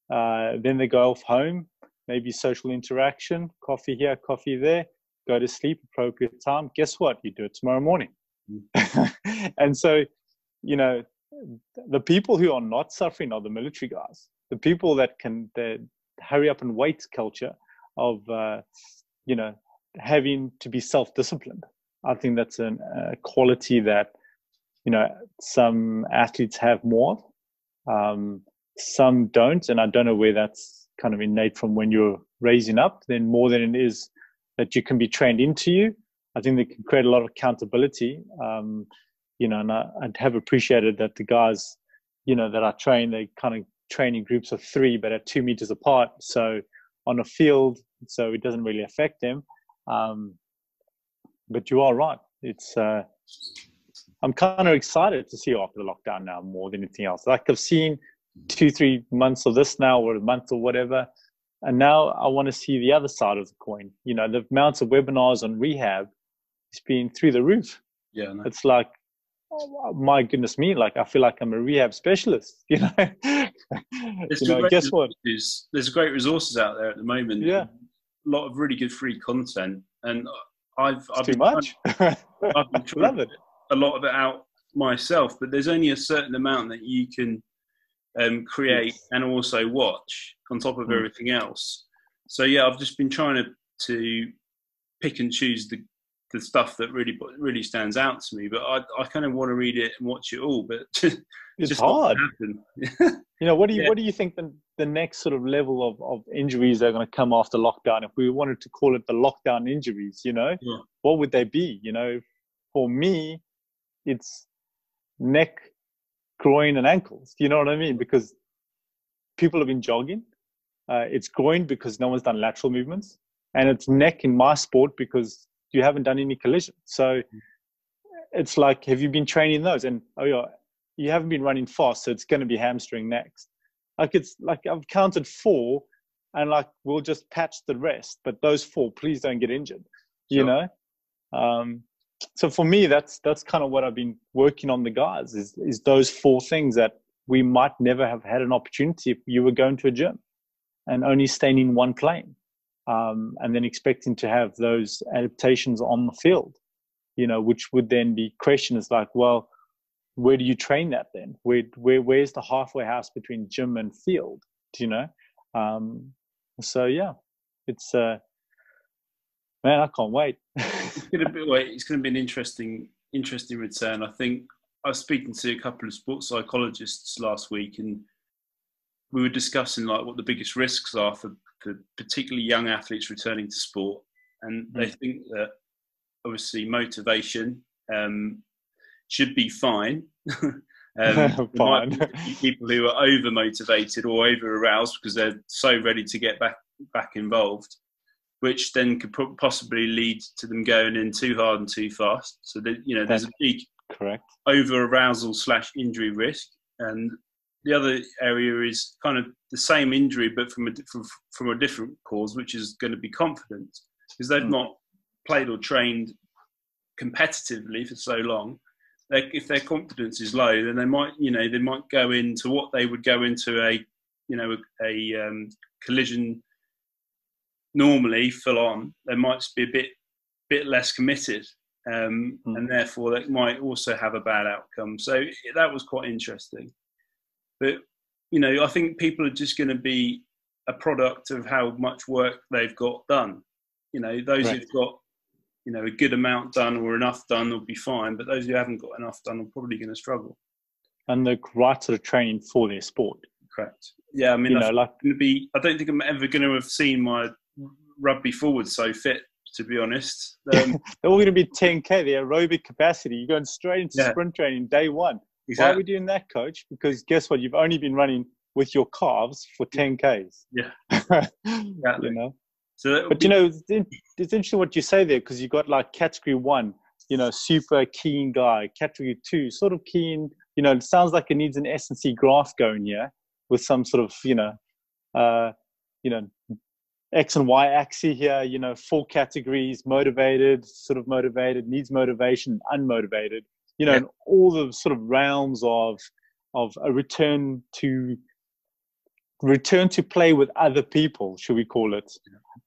[SPEAKER 2] Then they go off home, maybe social interaction, coffee here, coffee there, go to sleep, appropriate time. Guess what? You do it tomorrow morning. And so, the people who are not suffering are the military guys, the people that can hurry up and wait culture of, having to be self-disciplined. I think that's a quality that, some athletes have more, some don't. And I don't know where that's kind of innate from when you're raising up, then more than it is that you can be trained into you. I think they can create a lot of accountability, and I'd have appreciated that the guys, that I train, they kind of train in groups of 3, but at 2 meters apart. So on a field, so it doesn't really affect them. But you are right. It's, I'm kind of excited to see after the lockdown now more than anything else. Like I've seen 2-3 months of this now, or a month or whatever. And now I want to see the other side of the coin. The amounts of webinars on rehab has been through the roof.
[SPEAKER 1] Yeah. No.
[SPEAKER 2] It's like, oh, my goodness me, like I feel like I'm a rehab specialist, Guess what?
[SPEAKER 1] There's great resources out there at the moment.
[SPEAKER 2] Yeah.
[SPEAKER 1] A lot of really good free content. And I've
[SPEAKER 2] too much.
[SPEAKER 1] I've been trying
[SPEAKER 2] Love it.
[SPEAKER 1] a lot of it out myself, but there's only a certain amount that you can create and also watch on top of everything else. So yeah, I've just been trying to pick and choose the stuff that really stands out to me, but I kind of want to read it and watch it all, but
[SPEAKER 2] it's
[SPEAKER 1] just
[SPEAKER 2] hard. What do you think the next sort of level of injuries that are going to come after lockdown, if we wanted to call it the lockdown injuries, what would they be? For me, it's neck, groin, and ankles. You know what I mean? Because people have been jogging. It's groin because no one's done lateral movements, and it's neck in my sport because you haven't done any collision. So it's like, have you been training those? And you haven't been running fast, so it's going to be hamstring next. Like it's like I've counted 4, and like we'll just patch the rest. But those 4, please don't get injured.
[SPEAKER 1] Sure.
[SPEAKER 2] So for me, that's kind of what I've been working on the guys is those 4 things that we might never have had an opportunity if you were going to a gym and only staying in one plane, and then expecting to have those adaptations on the field, which would then be question is like, well, where do you train that then? Where's the halfway house between gym and field? So yeah, it's man, I can't wait.
[SPEAKER 1] It's going to be an interesting return. I think I was speaking to a couple of sports psychologists last week, and we were discussing like what the biggest risks are for particularly young athletes returning to sport, and they think that obviously motivation should be fine. There might be people who are over motivated or over aroused because they're so ready to get back involved, which then could possibly lead to them going in too hard and too fast. So that, you know, there's a big over arousal / injury risk. And the other area is kind of the same injury, but from a different cause, which is going to be confidence, because they've not played or trained competitively for so long. If their confidence is low, then they might go into what they would go into a collision normally full on. They might be a bit less committed, and therefore they might also have a bad outcome. So that was quite interesting. But I think people are just going to be a product of how much work they've got done. Those who've got a good amount done or enough done will be fine, but those who haven't got enough done are probably going to struggle.
[SPEAKER 2] And the right sort of training for their sport.
[SPEAKER 1] Correct. Yeah, I mean, I don't think I'm ever going to have seen my rugby forward so fit, to be honest.
[SPEAKER 2] They're all going to be 10K, the aerobic capacity. You're going straight into sprint training day one. Exactly. Why are we doing that, coach? Because guess what? You've only been running with your calves for 10Ks.
[SPEAKER 1] Yeah.
[SPEAKER 2] Exactly. But it's interesting what you say there, because you've got like category 1, super keen guy. Category 2, sort of keen. It sounds like it needs an S&C graph going here with some sort of, X and Y axis here, 4 categories: motivated, sort of motivated, needs motivation, unmotivated, and all the sort of realms of a return to play with other people, should we call it?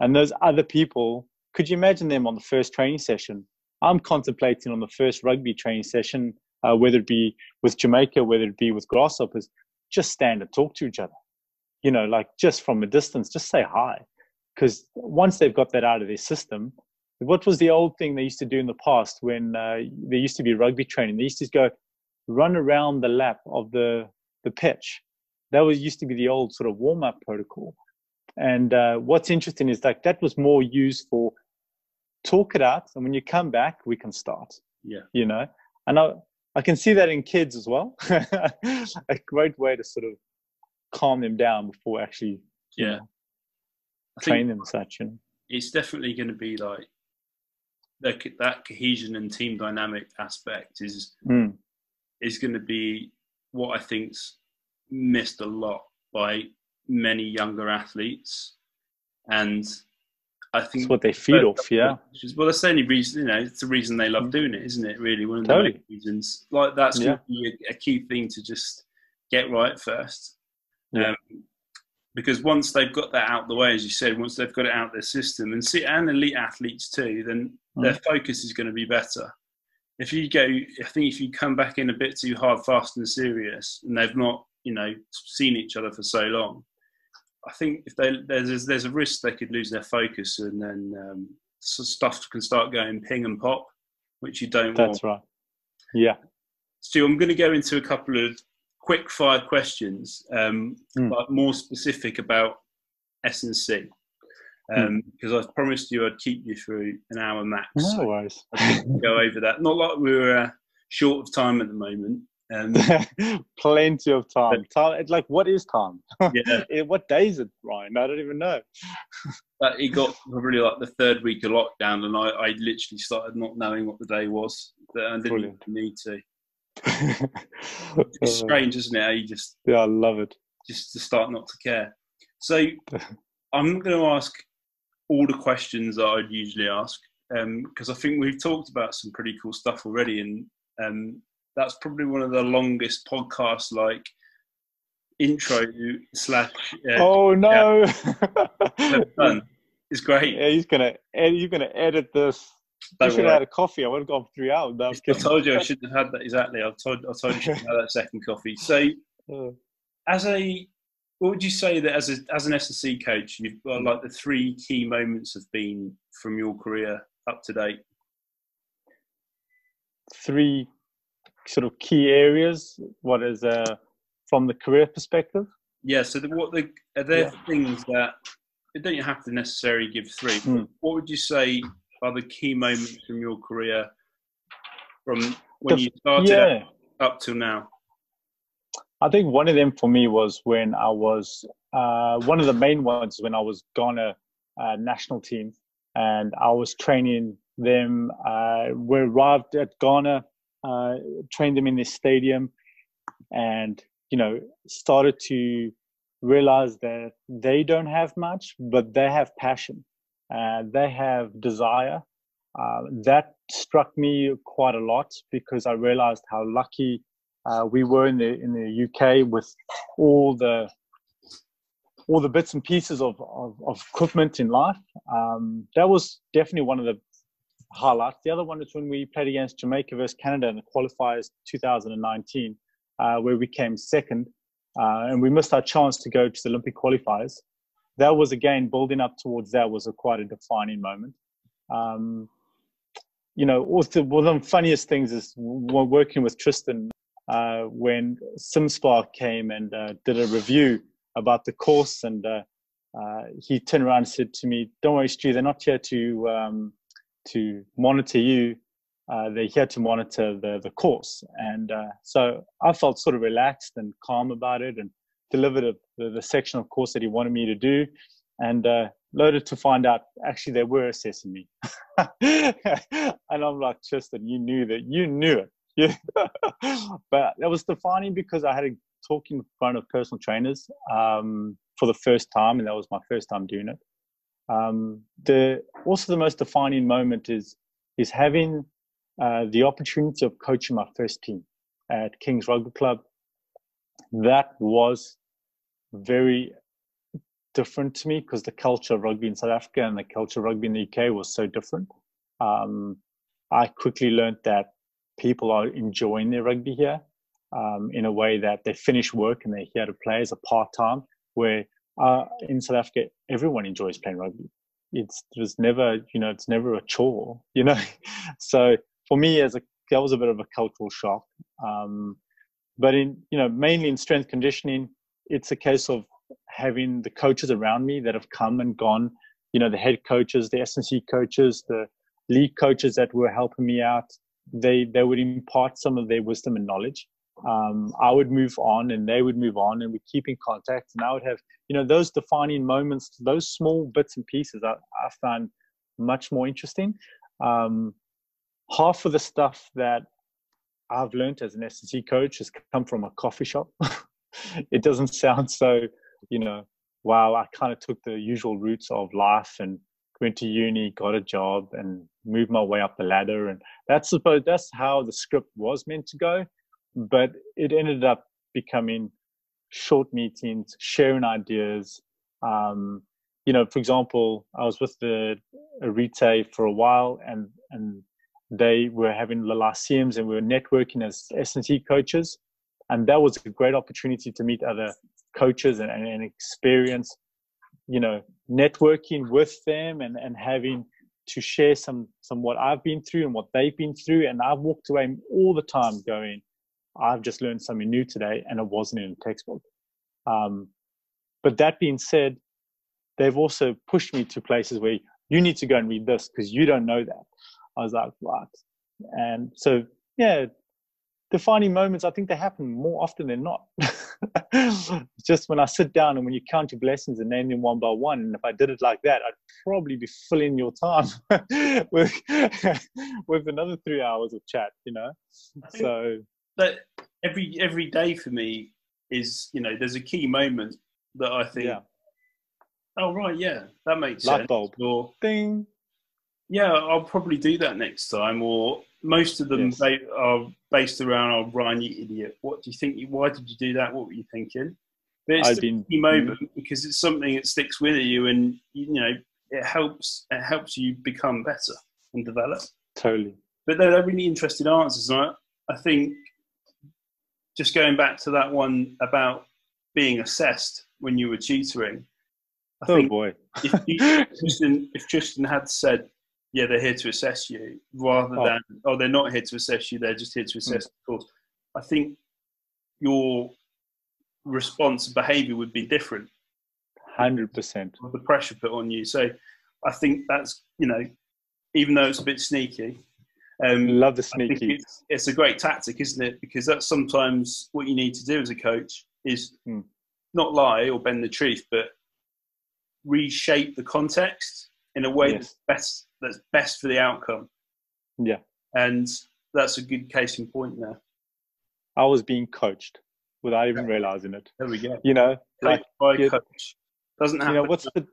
[SPEAKER 2] And those other people, could you imagine them on the first training session? I'm contemplating on the first rugby training session, whether it be with Jamaica, whether it be with Grasshoppers, just stand and talk to each other. Like just from a distance, just say hi. Because once they've got that out of their system, what was the old thing they used to do in the past when there used to be rugby training? They used to go run around the lap of the pitch. That used to be the old sort of warm-up protocol. And what's interesting is that was more used for talk it out, and when you come back, we can start. And I can see that in kids as well. A great way to sort of calm them down before actually train them and such.
[SPEAKER 1] It's definitely going to be like that cohesion and team dynamic aspect is going to be what I think's missed a lot by many younger athletes, and I think
[SPEAKER 2] it's what they feed off. Well,
[SPEAKER 1] that's the only reason. It's the reason they love doing it, isn't it? Really, one of the main reasons. Like that's going to be a key thing to just get right first. Because once they've got that out the way, as you said, once they've got it out their system, and elite athletes too, then their focus is going to be better. I think if you come back in a bit too hard, fast and serious, and they've not, seen each other for so long, I think if there's a risk they could lose their focus, and then stuff can start going ping and pop, which you don't want.
[SPEAKER 2] That's right. Yeah.
[SPEAKER 1] Stu, I'm going to go into a couple of quick fire questions, but more specific about S&C, because I promised you I'd keep you through an hour max.
[SPEAKER 2] No worries.
[SPEAKER 1] I'll go over that. Not like we're short of time at the moment.
[SPEAKER 2] Plenty of time. Like, what is time? What day is it, Ryan? I don't even know.
[SPEAKER 1] But it got probably like the 3rd week of lockdown, and I literally started not knowing what the day was. I didn't need to. It's strange, isn't it? How you just
[SPEAKER 2] I love it.
[SPEAKER 1] Just to start not to care. So I'm going to ask all the questions that I'd usually ask, because I think we've talked about some pretty cool stuff already, and that's probably one of the longest podcasts, like intro /
[SPEAKER 2] oh no!
[SPEAKER 1] It's great.
[SPEAKER 2] Yeah, you're gonna edit this. I should have had a coffee. I would have gone for 3 hours. No,
[SPEAKER 1] I told you I shouldn't have had that. Exactly. I told you I should have had that second coffee. So, what would you say that as an S&C coach, you've got like the 3 key moments have been from your career up to date?
[SPEAKER 2] 3 sort of key areas. What is from the career perspective?
[SPEAKER 1] Yeah. So are there things that don't you have to necessarily give three? What would you say are the key moments from your career from when you started up till now?
[SPEAKER 2] I think one of them for me was when I was one of the main ones when I was Ghana national team, and I was training them. We arrived at Ghana, trained them in this stadium, and started to realize that they don't have much, but they have passion, they have desire. That struck me quite a lot because I realized how lucky we were in the UK with all the bits and pieces of equipment in life. That was definitely one of the highlights. The other one is when we played against Jamaica versus Canada in the qualifiers 2019, where we came second, and we missed our chance to go to the Olympic qualifiers. That was, again, building up towards that was quite a defining moment. Also one of the funniest things is working with Tristan when SimSpark came and did a review about the course, and he turned around and said to me, "Don't worry, Stu, they're not here to monitor you. They're here to monitor the course." And so I felt sort of relaxed and calm about it, and delivered the section of course that he wanted me to do, and loaded to find out actually they were assessing me. And I'm like, Tristan, you knew it. Yeah. But that was defining because I had to talk in front of personal trainers for the first time, and that was my first time doing it. Also the most defining moment is having the opportunity of coaching my first team at King's Rugby Club. That was very different to me because the culture of rugby in South Africa and the culture of rugby in the UK was so different. I quickly learned that people are enjoying their rugby here in a way that they finish work and they're here to play as a part-time, where in South Africa, everyone enjoys playing rugby. It's never a chore, So for me, that was a bit of a cultural shock. But mainly in strength conditioning, it's a case of having the coaches around me that have come and gone, the head coaches, the S&C coaches, the league coaches that were helping me out. They would impart some of their wisdom and knowledge. I would move on and they would move on, and we keep in contact. And I would have, those defining moments, those small bits and pieces I found much more interesting. Half of the stuff that I've learned as an S&C coach has come from a coffee shop. It doesn't sound so, wow, I kind of took the usual routes of life and went to uni, got a job, and moved my way up the ladder. And that's how the script was meant to go. But it ended up becoming short meetings, sharing ideas. For example, I was with a Rite for a while, and they were having the Lyceums, and we were networking as S&T coaches. And that was a great opportunity to meet other coaches and experience, networking with them and having to share some what I've been through and what they've been through. And I've walked away all the time going, I've just learned something new today, and it wasn't in a textbook. But that being said, they've also pushed me to places where you need to go and read this because you don't know that. I was like, what? And so, yeah, defining moments, I think they happen more often than not. Just when I sit down and when you count your blessings and name them one by one, and if I did it like that, I'd probably be filling your time with another 3 hours of chat, So
[SPEAKER 1] that every day for me is, there's a key moment that I think, oh right, yeah, that makes sense.
[SPEAKER 2] Light bulb.
[SPEAKER 1] Or
[SPEAKER 2] ding.
[SPEAKER 1] Yeah, I'll probably do that next time. Or most of them are based around, "Oh, Ryan, you idiot! What do you think? Why did you do that? What were you thinking?" But it's a key moment because it's something that sticks with you, and it helps you become better and develop.
[SPEAKER 2] Totally.
[SPEAKER 1] But they're really interesting answers, and I think just going back to that one about being assessed when you were tutoring. I think if Tristan had said, yeah, they're here to assess you, rather than, they're not here to assess you, they're just here to assess the course. I think your response behaviour would be different.
[SPEAKER 2] 100%.
[SPEAKER 1] Of the pressure put on you. So I think that's, even though it's a bit sneaky,
[SPEAKER 2] love the
[SPEAKER 1] I think
[SPEAKER 2] sneaky.
[SPEAKER 1] it's a great tactic, isn't it? Because that's sometimes what you need to do as a coach is not lie or bend the truth, but reshape the context in a way that's best for the outcome.
[SPEAKER 2] Yeah.
[SPEAKER 1] And that's a good case in point there.
[SPEAKER 2] I was being coached without even realizing it.
[SPEAKER 1] There we go.
[SPEAKER 2] Coach.
[SPEAKER 1] Doesn't happen.
[SPEAKER 2] What's the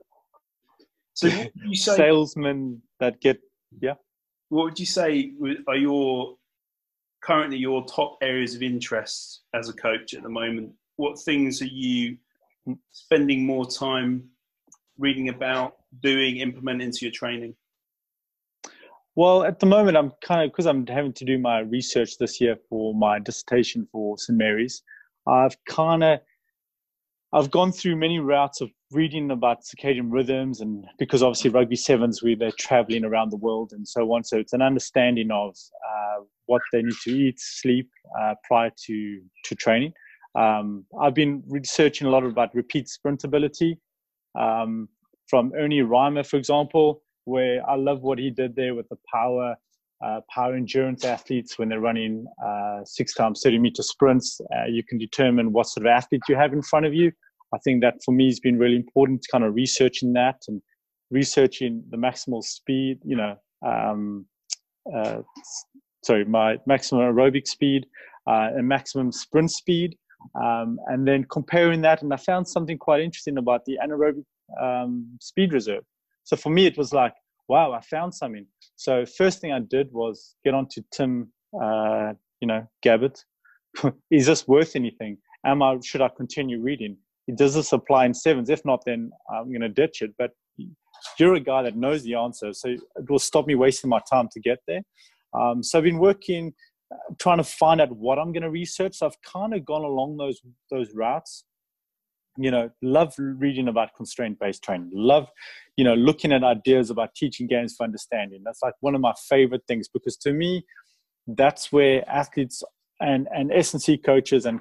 [SPEAKER 1] so what would you say,
[SPEAKER 2] salesmen that get
[SPEAKER 1] what would you say are currently your top areas of interest as a coach at the moment? What things are you spending more time reading about, doing, implementing into your training?
[SPEAKER 2] Well, at the moment, I'm because I'm having to do my research this year for my dissertation for St. Mary's. I've gone through many routes of reading about circadian rhythms, and because obviously rugby sevens, they're traveling around the world and so on. So it's an understanding of what they need to eat, sleep prior to training. I've been researching a lot about repeat sprint ability from Ernie Reimer, for example, where I love what he did there with the power endurance athletes when they're running 6 times 30-meter sprints. You can determine what sort of athlete you have in front of you. I think that for me has been really important, kind of researching that and researching the maximal speed, my maximum aerobic speed and maximum sprint speed, and then comparing that. And I found something quite interesting about the anaerobic speed reserve. So for me, it was like, wow, I found something. So first thing I did was get onto Tim, Gabbett. Is this worth anything? Should I continue reading? Does this apply in sevens? If not, then I'm going to ditch it. But you're a guy that knows the answer, so it will stop me wasting my time to get there. So I've been working, trying to find out what I'm going to research. So I've kind of gone along those routes. Love reading about constraint-based training. Love, looking at ideas about teaching games for understanding. That's like one of my favorite things, because to me, that's where athletes and S&C coaches, and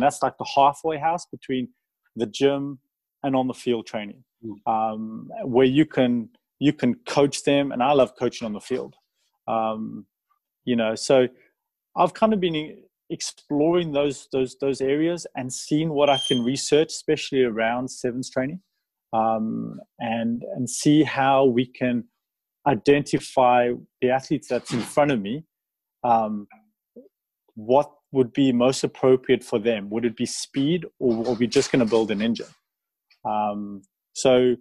[SPEAKER 2] that's like the halfway house between the gym and on the field training, where you can coach them. And I love coaching on the field. So I've kind of been exploring those areas and seeing what I can research, especially around sevens training, and see how we can identify the athletes that's in front of me. What would be most appropriate for them? Would it be speed, or are we just going to build an engine? So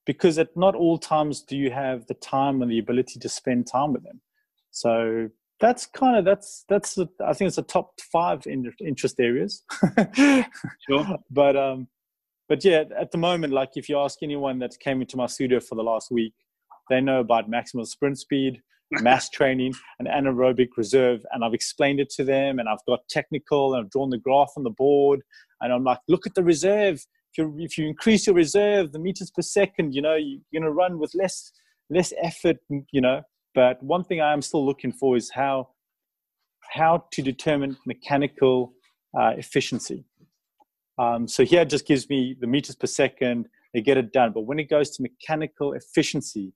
[SPEAKER 2] because at not all times do you have the time and the ability to spend time with them. So that's I think it's the top 5 interest areas.
[SPEAKER 1] Sure.
[SPEAKER 2] But yeah, at the moment, like if you ask anyone that came into my studio for the last week, they know about maximal sprint speed, mass training, and anaerobic reserve. And I've explained it to them, and I've got technical, and I've drawn the graph on the board, and I'm like, look at the reserve. If you increase your reserve, the meters per second, you're going to run with less effort, But one thing I am still looking for is how to determine mechanical efficiency. So here it just gives me the meters per second, they get it done. But when it goes to mechanical efficiency,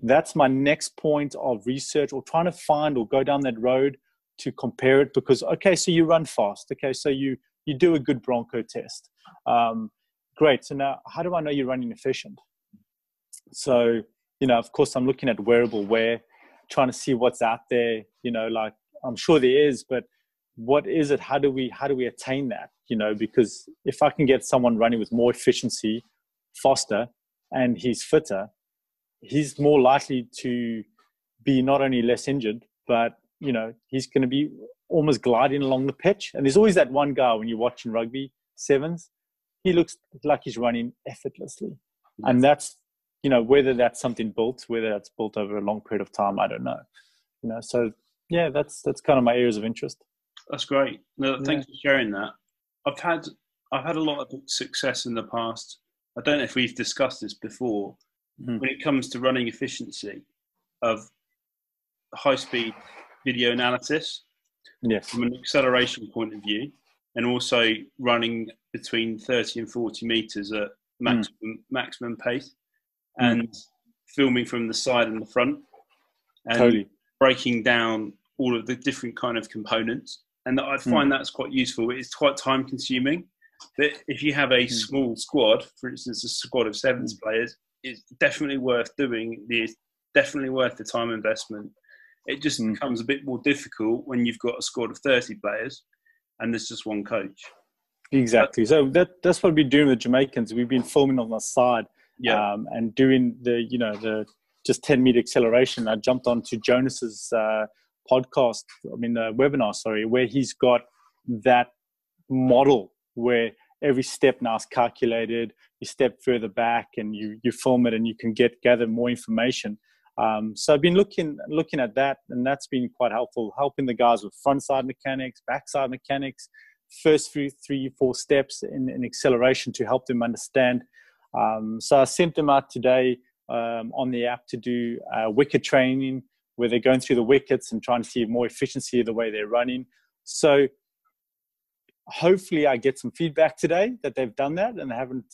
[SPEAKER 2] that's my next point of research, or trying to find or go down that road to compare it. Because, okay, so you run fast. Okay, so you do a good Bronco test. Great. So now how do I know you're running efficient? So, of course, I'm looking at wearable wear, trying to see what's out there, like I'm sure there is, but what is it? How do we attain that? Because if I can get someone running with more efficiency, faster, and he's fitter, he's more likely to be not only less injured, but, he's going to be almost gliding along the pitch. And there's always that one guy when you're watching rugby sevens, he looks like he's running effortlessly. Yes. And that's, whether that's something built, whether that's built over a long period of time, I don't know. So yeah, that's kind of my areas of interest.
[SPEAKER 1] That's great. No, thanks for sharing that. I've had a lot of success in the past. I don't know if we've discussed this before. When it comes to running efficiency of high-speed video analysis,
[SPEAKER 2] yes,
[SPEAKER 1] from an acceleration point of view, and also running between 30 and 40 meters at maximum pace, and filming from the side and the front, and breaking down all of the different kind of components. And I find that's quite useful. It's quite time consuming, but if you have a small squad, for instance, a squad of sevens players, it's definitely worth doing. It's definitely worth the time investment. It just becomes a bit more difficult when you've got a squad of 30 players and there's just one coach.
[SPEAKER 2] Exactly. So that's what we're doing with Jamaicans. We've been filming on the side and doing the just 10-meter acceleration. I jumped onto Jonas's webinar, where he's got that model where every step now is calculated. You step further back and you film it, and you can gather more information. So I've been looking at that, and that's been quite helpful, helping the guys with front side mechanics, back side mechanics, first 3-4 steps in acceleration to help them understand. So I sent them out today on the app to do wicket training, where they're going through the wickets and trying to see more efficiency of the way they're running. So hopefully I get some feedback today that they've done that and they haven't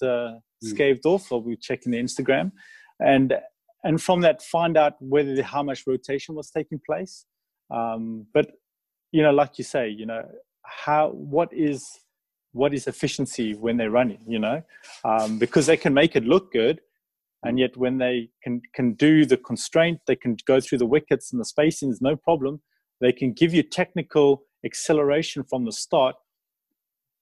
[SPEAKER 2] scaved off. I'll be checking the Instagram. And from that, find out how much rotation was taking place. But, like you say, what is efficiency when they're running, because they can make it look good. And yet when they can do the constraint, they can go through the wickets and the spacings, no problem. They can give you technical acceleration from the start,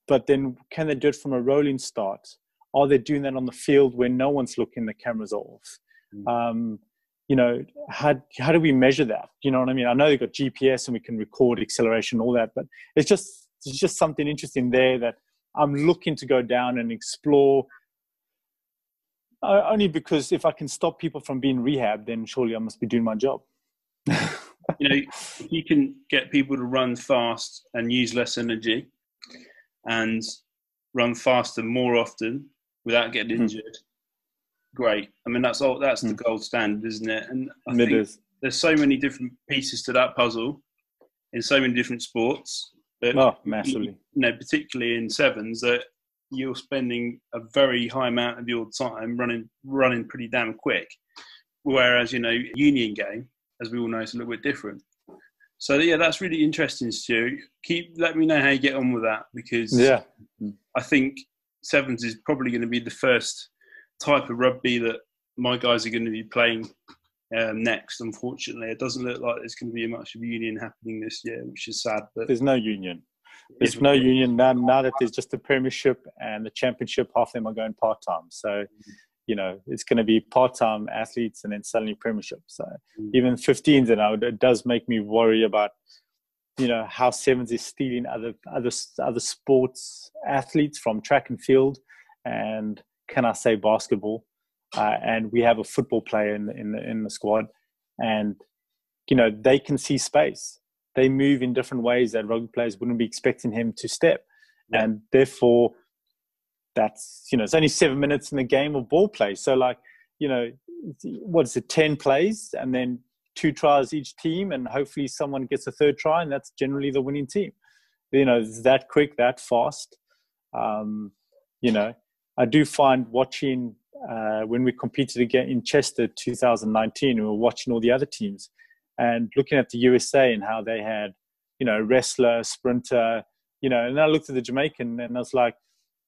[SPEAKER 2] but then can they do it from a rolling start? Are they doing that on the field when no one's looking, the cameras are off? How do we measure that? You know what I mean? I know they've got GPS and we can record acceleration, all that, but it's just something interesting there that I'm looking to go down and explore. Only because if I can stop people from being rehabbed, then surely I must be doing my job.
[SPEAKER 1] If you can get people to run fast and use less energy and run faster more often without getting injured, great. I mean, that's the gold standard, isn't it? And I think there's so many different pieces to that puzzle in so many different sports.
[SPEAKER 2] Massively.
[SPEAKER 1] Particularly in sevens, that you're spending a very high amount of your time running pretty damn quick. Whereas, union game, as we all know, is a little bit different. So yeah, that's really interesting, Stu. Let me know how you get on with that, because I think sevens is probably going to be the first type of rugby that my guys are going to be playing next. Unfortunately, it doesn't look like there's going to be much of union happening this year, which is sad. But
[SPEAKER 2] there's no union. There's no union now that there's just the Premiership and the Championship. Half of them are going part-time. So, it's going to be part-time athletes and then suddenly Premiership. So even 15s and out, it does make me worry about, how sevens is stealing other sports athletes from track and field. And can I say basketball? And we have a football player in the squad, and, they can see space. They move in different ways that rugby players wouldn't be expecting him to step. Yeah. And therefore, that's, it's only 7 minutes in the game of ball play. So what is it, 10 plays and then 2 tries each team, and hopefully someone gets a third try, and that's generally the winning team. It's that quick, that fast. I do find watching when we competed again in Chester 2019, we were watching all the other teams and looking at the USA and how they had, wrestler, sprinter, and I looked at the Jamaican and I was like,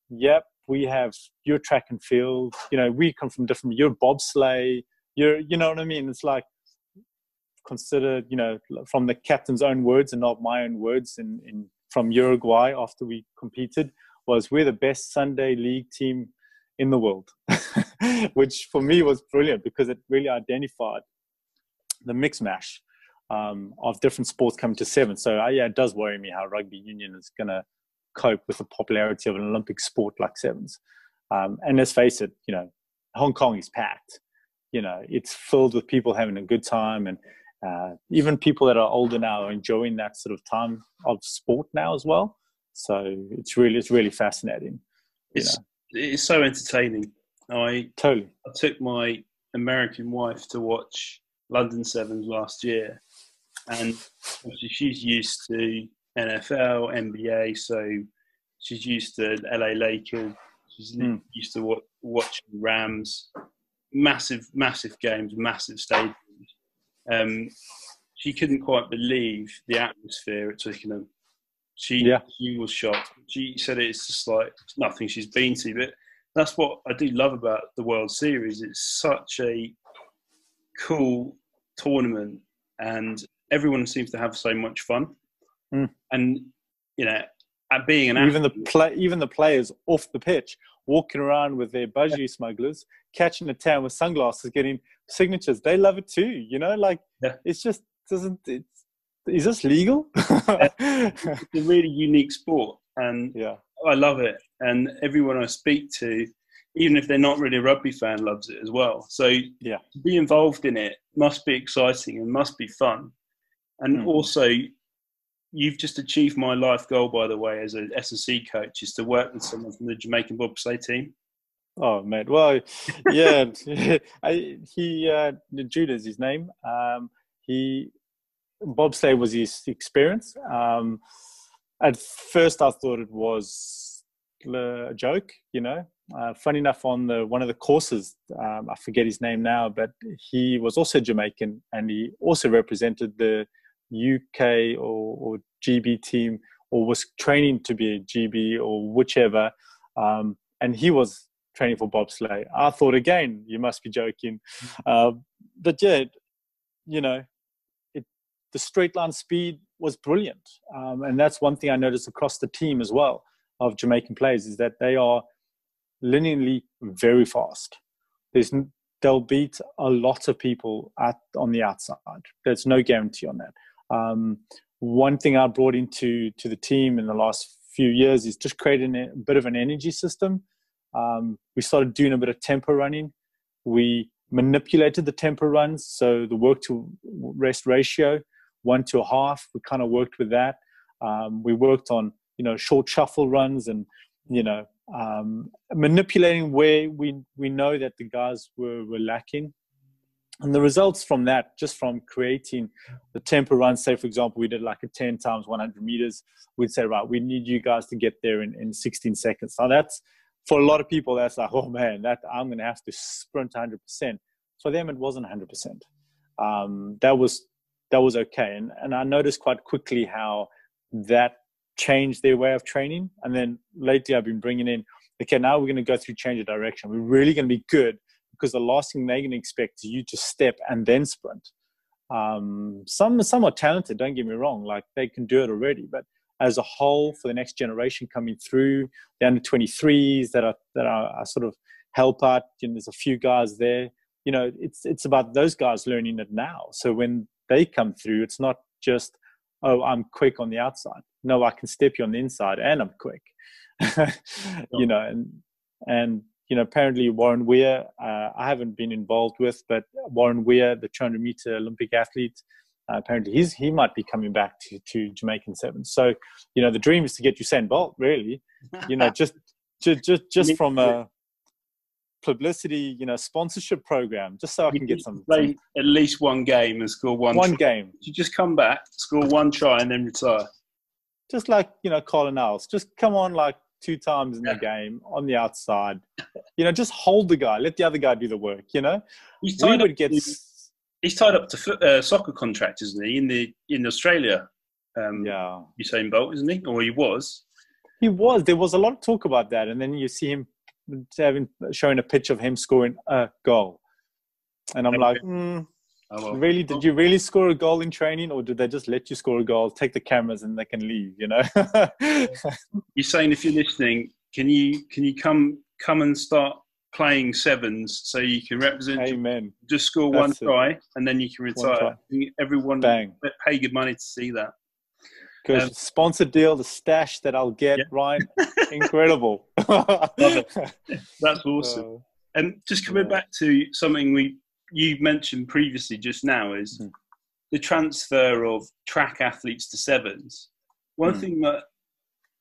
[SPEAKER 2] yep, we have your track and field, we come from different, you're bobsleigh, you know what I mean? It's like, consider, from the captain's own words and not my own words from Uruguay after we competed, was we're the best Sunday league team in the world, which for me was brilliant because it really identified the mix mash of different sports coming to seven. So it does worry me how rugby union is going to cope with the popularity of an Olympic sport like sevens. And let's face it, Hong Kong is packed. It's filled with people having a good time, and even people that are older now are enjoying that sort of time of sport now as well. So it's really fascinating.
[SPEAKER 1] It's so entertaining. I took my American wife to watch London Sevens last year, and obviously she's used to NFL, NBA, so She's used to LA Lakers. She's used to watching Rams. Massive games, massive stadiums. She couldn't quite believe the atmosphere at Twickenham. She was shocked. She said it's just like nothing she's been to. But that's what I do love about the World Series. It's such a cool tournament, and everyone seems to have so much fun. And at being an athlete,
[SPEAKER 2] even the players off the pitch walking around with their budgie smugglers, catching a tan with sunglasses, getting signatures. They love it too. It's just is this legal?
[SPEAKER 1] It's a really unique sport, and I love it. And everyone I speak to, even if they're not really a rugby fan, loves it as well. So to be involved in it must be exciting and must be fun. And also, you've just achieved my life goal, by the way, as an S&C coach, is to work with someone from the Jamaican bobsleigh team.
[SPEAKER 2] Oh, mate. Well, yeah. Jude is his name. Bobsleigh was his experience. At first, I thought it was a joke, Funny enough, on one of the courses, I forget his name now, but he was also Jamaican, and he also represented the UK or GB team, or was training to be a GB or whichever. And he was training for bobsleigh. I thought, again, you must be joking. But yeah, the straight line speed was brilliant. And that's one thing I noticed across the team as well of Jamaican players, is that they are linearly very fast. They'll beat a lot of people on the outside. There's no guarantee on that. One thing I brought into the team in the last few years is just creating a bit of an energy system. We started doing a bit of tempo running. We manipulated the tempo runs, so the work to rest ratio, 1 to 1/2. We kind of worked with that. We worked on short shuffle runs, and manipulating where we know that the guys were lacking. And the results from that, just from creating the tempo run, say, for example, we did like a 10 times 100 meters. We'd say, right, we need you guys to get there in 16 seconds. Now that's, for a lot of people, that's like, oh man, that I'm going to have to sprint 100%. For them, it wasn't 100%. That was okay. And I noticed quite quickly how that changed their way of training. And then lately I've been bringing in, okay, now we're going to go through change of direction. We're really going to be good, because the last thing they're going to expect is you to step and then sprint. Some are talented, don't get me wrong, like they can do it already, but as a whole, for the next generation coming through, the under 23s that are sort of help out, there's a few guys there, it's about those guys learning it now. So when they come through, it's not just, oh, I'm quick on the outside. No, I can step you on the inside and I'm quick. And apparently Warren Weir, I haven't been involved with, but Warren Weir, the 200 meter Olympic athlete, apparently he might be coming back to Jamaican Sevens. So, the dream is to get Usain Bolt, really, just from a publicity, sponsorship program, just so I can get some
[SPEAKER 1] play at least one game and score one
[SPEAKER 2] game.
[SPEAKER 1] You just come back, score one try, and then retire.
[SPEAKER 2] Just like Colin Niles, just come on like 2 times in the game on the outside. Just hold the guy, let the other guy do the work.
[SPEAKER 1] He's tied up to soccer contract, isn't he? In Australia. Usain Bolt, isn't he? Or he was.
[SPEAKER 2] He was. There was a lot of talk about that, and then you see him showing a picture of him scoring a goal, and I'm like, really? Did you really score a goal in training, or did they just let you score a goal, take the cameras, and they can leave?
[SPEAKER 1] You're saying, if you're listening, can you come and start playing sevens so you can represent?
[SPEAKER 2] Amen.
[SPEAKER 1] Just score one try, and then you can retire. Everyone pay good money to see that.
[SPEAKER 2] Because sponsored deal, the stash that I'll get, Ryan, incredible.
[SPEAKER 1] Love it. That's awesome. And just coming back to something you mentioned previously just now is the transfer of track athletes to sevens. One thing that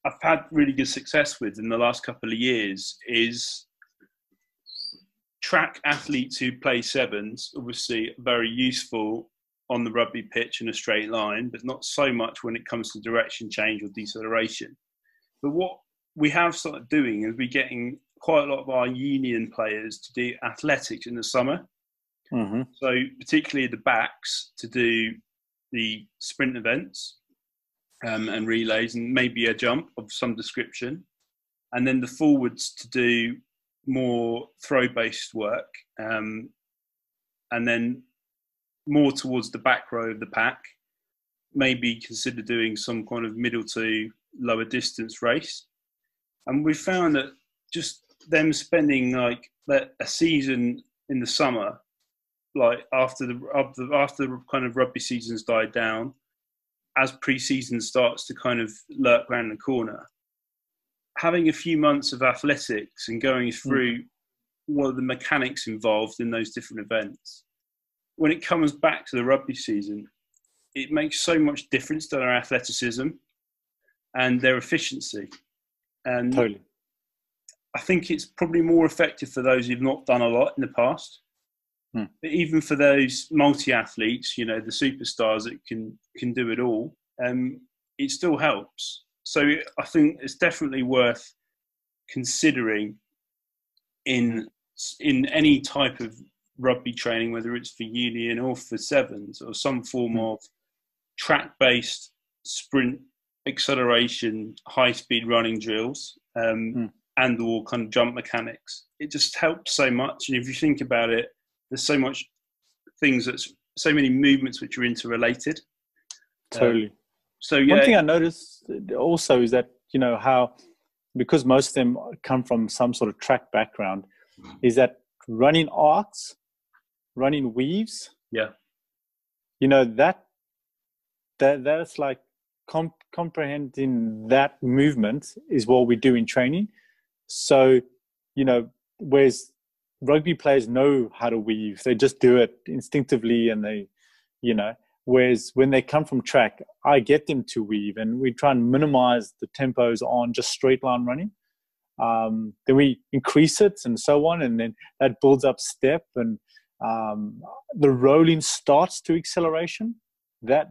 [SPEAKER 1] I've had really good success with in the last couple of years is track athletes who play sevens, obviously very useful on the rugby pitch in a straight line, but not so much when it comes to direction change or deceleration. But what we have started doing is we're getting quite a lot of our union players to do athletics in the summer.
[SPEAKER 2] Mm-hmm.
[SPEAKER 1] So particularly the backs to do the sprint events and relays and maybe a jump of some description. And then the forwards to do more throw-based work. And then more towards the back row of the pack, maybe consider doing some kind of middle to lower distance race. And we found that just them spending like a season in the summer, like after the kind of rugby seasons died down, as pre-season starts to kind of lurk around the corner, having a few months of athletics and going through what are the mechanics involved in those different events, when it comes back to the rugby season, it makes so much difference to their athleticism and their efficiency. And
[SPEAKER 2] totally.
[SPEAKER 1] I think it's probably more effective for those who've not done a lot in the past. But even for those multi-athletes, the superstars that can do it all, it still helps. So I think it's definitely worth considering in any type of rugby training, whether it's for union or for sevens, or some form of track-based sprint acceleration, high-speed running drills, and or kind of jump mechanics. It just helps so much. And if you think about it, there's so much so many movements which are interrelated.
[SPEAKER 2] Totally.
[SPEAKER 1] So yeah.
[SPEAKER 2] One thing I noticed also is that, how, because most of them come from some sort of track background, is that running arcs, running weaves.
[SPEAKER 1] Yeah.
[SPEAKER 2] That's like comprehending that movement is what we do in training. So, whereas rugby players know how to weave, they just do it instinctively, and they, whereas when they come from track, I get them to weave, and we try and minimize the tempos on just straight line running. Then we increase it and so on, and then that builds up step, and the rolling starts to acceleration. That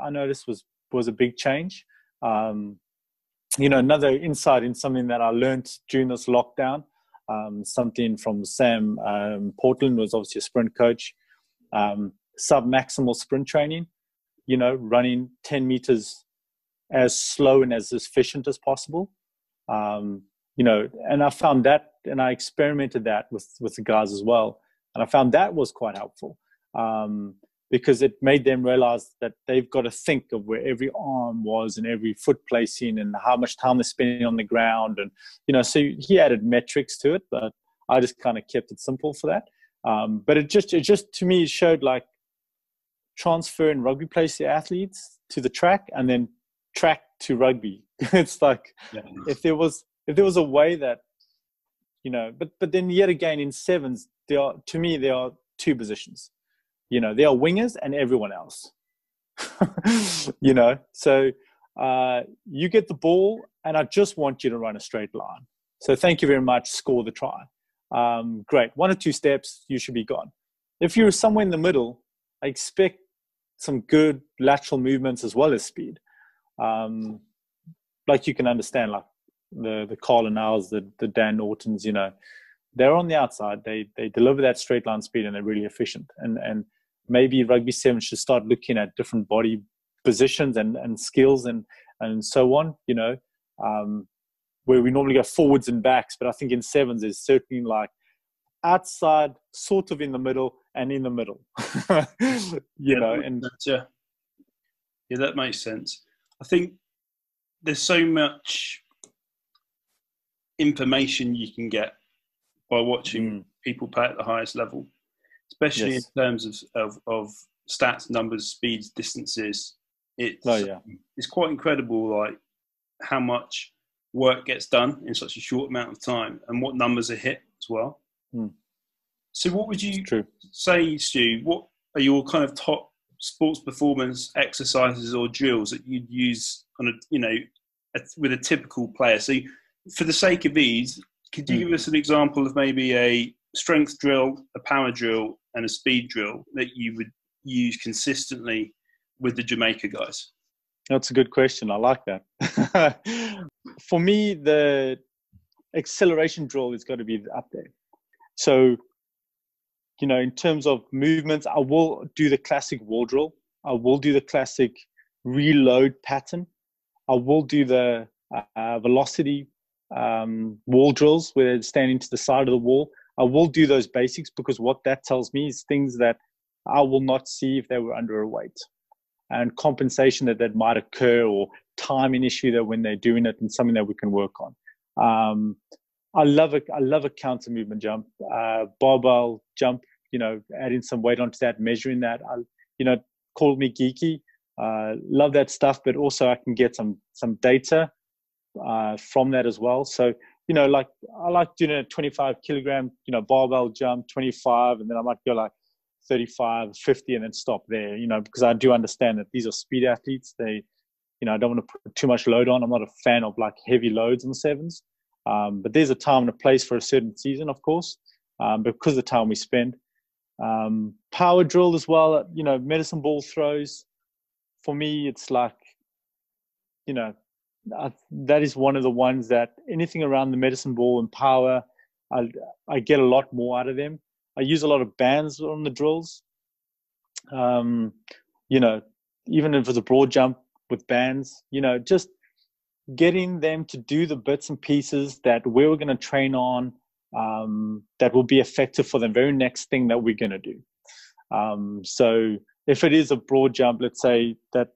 [SPEAKER 2] I noticed was a big change. Another insight in something that I learned during this lockdown, something from Sam Portland, was obviously a sprint coach, sub-maximal sprint training, running 10 meters as slow and as efficient as possible. And I found that, and I experimented that with the guys as well. And I found that was quite helpful, because it made them realize that they've got to think of where every arm was and every foot placing and how much time they're spending on the ground. And, so he added metrics to it, but I just kind of kept it simple for that. But it just, to me, it showed like transferring rugby players to athletes to the track, and then track to rugby. It's like, if there was a way that, but then yet again in sevens, there are two positions. There are wingers and everyone else. So you get the ball, and I just want you to run a straight line. So thank you very much. Score the try. Great. 1 or 2 steps, you should be gone. If you're somewhere in the middle, I expect some good lateral movements as well as speed. Like you can understand, like the Carl Now's, the Dan Nortons, they're on the outside. They deliver that straight line speed, and they're really efficient. And maybe rugby 7 should start looking at different body positions and skills and so on, where we normally go forwards and backs. But I think in sevens, there's certainly like outside, sort of in the middle, and in the middle,
[SPEAKER 1] Yeah, that makes sense. I think there's so much information you can get by watching people play at the highest level, especially in terms of stats, numbers, speeds, distances. It's quite incredible, like how much work gets done in such a short amount of time, and what numbers are hit as well. So what would you say, Stu, what are your kind of top sports performance exercises or drills that you'd use on with a typical player? So for the sake of ease, could you give us an example of maybe a strength drill, a power drill, and a speed drill that you would use consistently with the Jamaica guys?
[SPEAKER 2] That's a good question. I like that. for me, the acceleration drill has got to be up there. So, in terms of movements, I will do the classic wall drill. I will do the classic reload pattern. I will do the velocity wall drills where they're standing to the side of the wall. I will do those basics because what that tells me is things that I will not see if they were under a weight, and compensation that might occur, or timing issue that when they're doing it, and something that we can work on. I love a counter movement jump, barbell jump, adding some weight onto that, measuring that. Call me geeky. Love that stuff, but also I can get some data from that as well. So, like I like doing a 25 kilogram, barbell jump, 25, and then I might go like 35, 50, and then stop there, because I do understand that these are speed athletes. They, I don't want to put too much load on. I'm not a fan of like heavy loads on the sevens. But there's a time and a place for a certain season, of course, because of the time we spend. Power drill as well, medicine ball throws. For me, it's like, that is one of the ones that anything around the medicine ball and power, I get a lot more out of them. I use a lot of bands on the drills. Even if it's a broad jump with bands, just getting them to do the bits and pieces that we're going to train on, that will be effective for the very next thing that we're going to do. So if it is a broad jump, let's say that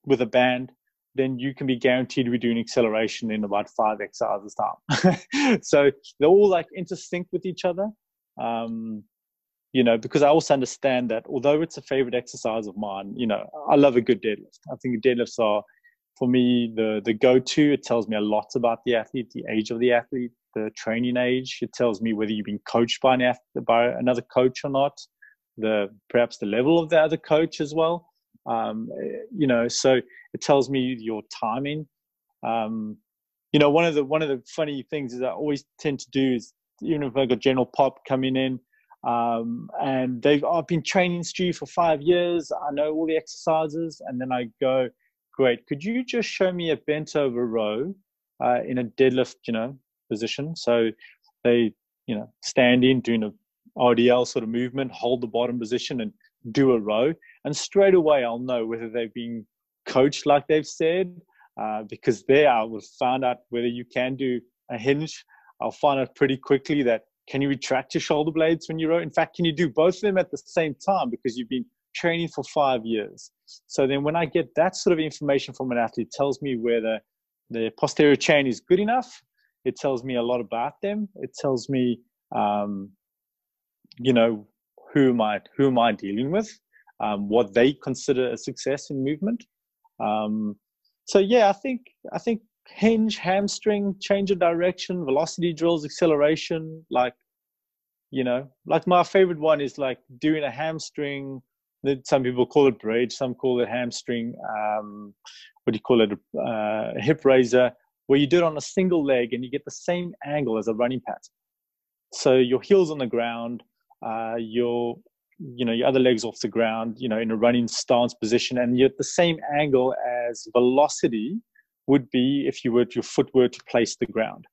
[SPEAKER 2] with a band, then you can be guaranteed to be doing acceleration in about 5 exercises time. So they're all like intersync with each other. Because I also understand that although it's a favorite exercise of mine, I love a good deadlift. I think deadlifts are, for me, the go-to. It tells me a lot about the athlete, the age of the athlete, the training age. It tells me whether you've been coached by another coach or not, perhaps the level of the other coach as well. So it tells me your timing. One of the funny things is I always tend to do is, even if I've got general pop coming in, and I've been training Stu for 5 years, I know all the exercises, and then I go, great, could you just show me a bent over row in a deadlift, position? So they, stand in, doing a RDL sort of movement, hold the bottom position and do a row. And straight away, I'll know whether they've been coached like they've said, because there I will find out whether you can do a hinge. I'll find out pretty quickly that, can you retract your shoulder blades when you row? In fact, can you do both of them at the same time because you've been training for 5 years? So then when I get that sort of information from an athlete, it tells me whether the posterior chain is good enough. It tells me a lot about them. It tells me, who am I dealing with, what they consider a success in movement. I think hinge, hamstring, change of direction, velocity drills, acceleration, like my favorite one is like doing a hamstring. Some people call it bridge, some call it hamstring. What do you call it? A hip raiser, where you do it on a single leg and you get the same angle as a running pattern. So your heel's on the ground, your other leg's off the ground, in a running stance position, and you're at the same angle as velocity would be if your foot were to place the ground.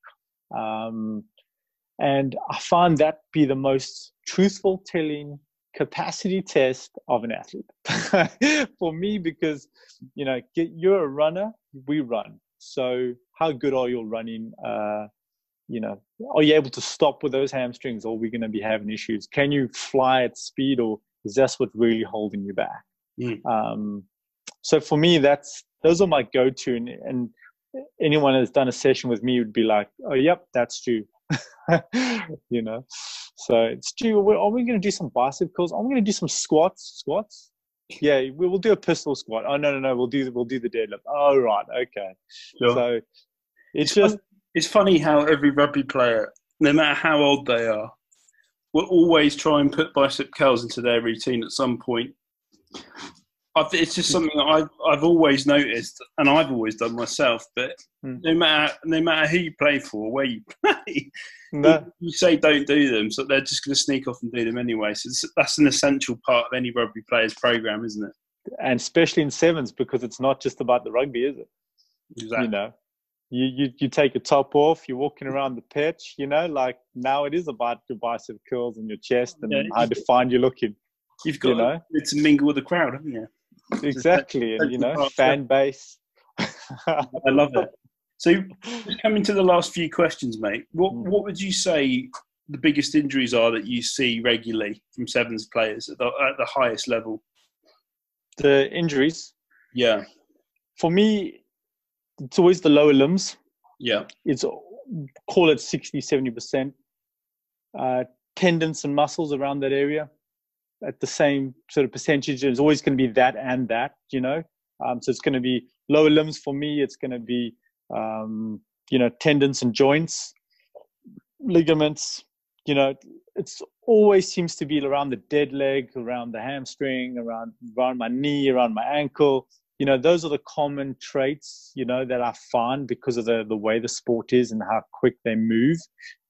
[SPEAKER 2] And I find that be the most truthful telling capacity test of an athlete for me, because, you're a runner, we run. So how good are you running? Are you able to stop with those hamstrings, or are we going to be having issues? Can you fly at speed, or is that what's really holding you back? So for me, those are my go-to, and anyone that's done a session with me would be like, oh, yep, that's Stu. So Stu, are we going to do some bicep curls? Are we going to do some squats? Yeah, we will do a pistol squat. Oh, no, we'll do the deadlift. Oh, right, okay. Sure. So
[SPEAKER 1] it's funny how every rugby player, no matter how old they are, will always try and put bicep curls into their routine at some point. It's just something that I've always noticed, and I've always done myself. But no matter who you play for, where you play, you say don't do them, so they're just going to sneak off and do them anyway. So that's an essential part of any rugby player's program, isn't it?
[SPEAKER 2] And especially in sevens, because it's not just about the rugby, is it?
[SPEAKER 1] Exactly.
[SPEAKER 2] you take your top off, you're walking around the pitch, like now it is about your bicep curls and your chest and how defined you're looking.
[SPEAKER 1] You've got to mingle with the crowd, haven't you?
[SPEAKER 2] Exactly. And, fan base.
[SPEAKER 1] I love it. So just coming to the last few questions, mate, what would you say the biggest injuries are that you see regularly from sevens players at the highest level?
[SPEAKER 2] The injuries?
[SPEAKER 1] Yeah.
[SPEAKER 2] For me, it's always the lower limbs.
[SPEAKER 1] Yeah.
[SPEAKER 2] It's, call it 60, 70%. Tendons and muscles around that area at the same sort of percentage. It's always going to be that and that, So it's going to be lower limbs for me. It's going to be, tendons and joints, ligaments. It's always seems to be around the dead leg, around the hamstring, around my knee, around my ankle. Those are the common traits, that I find because of the way the sport is and how quick they move,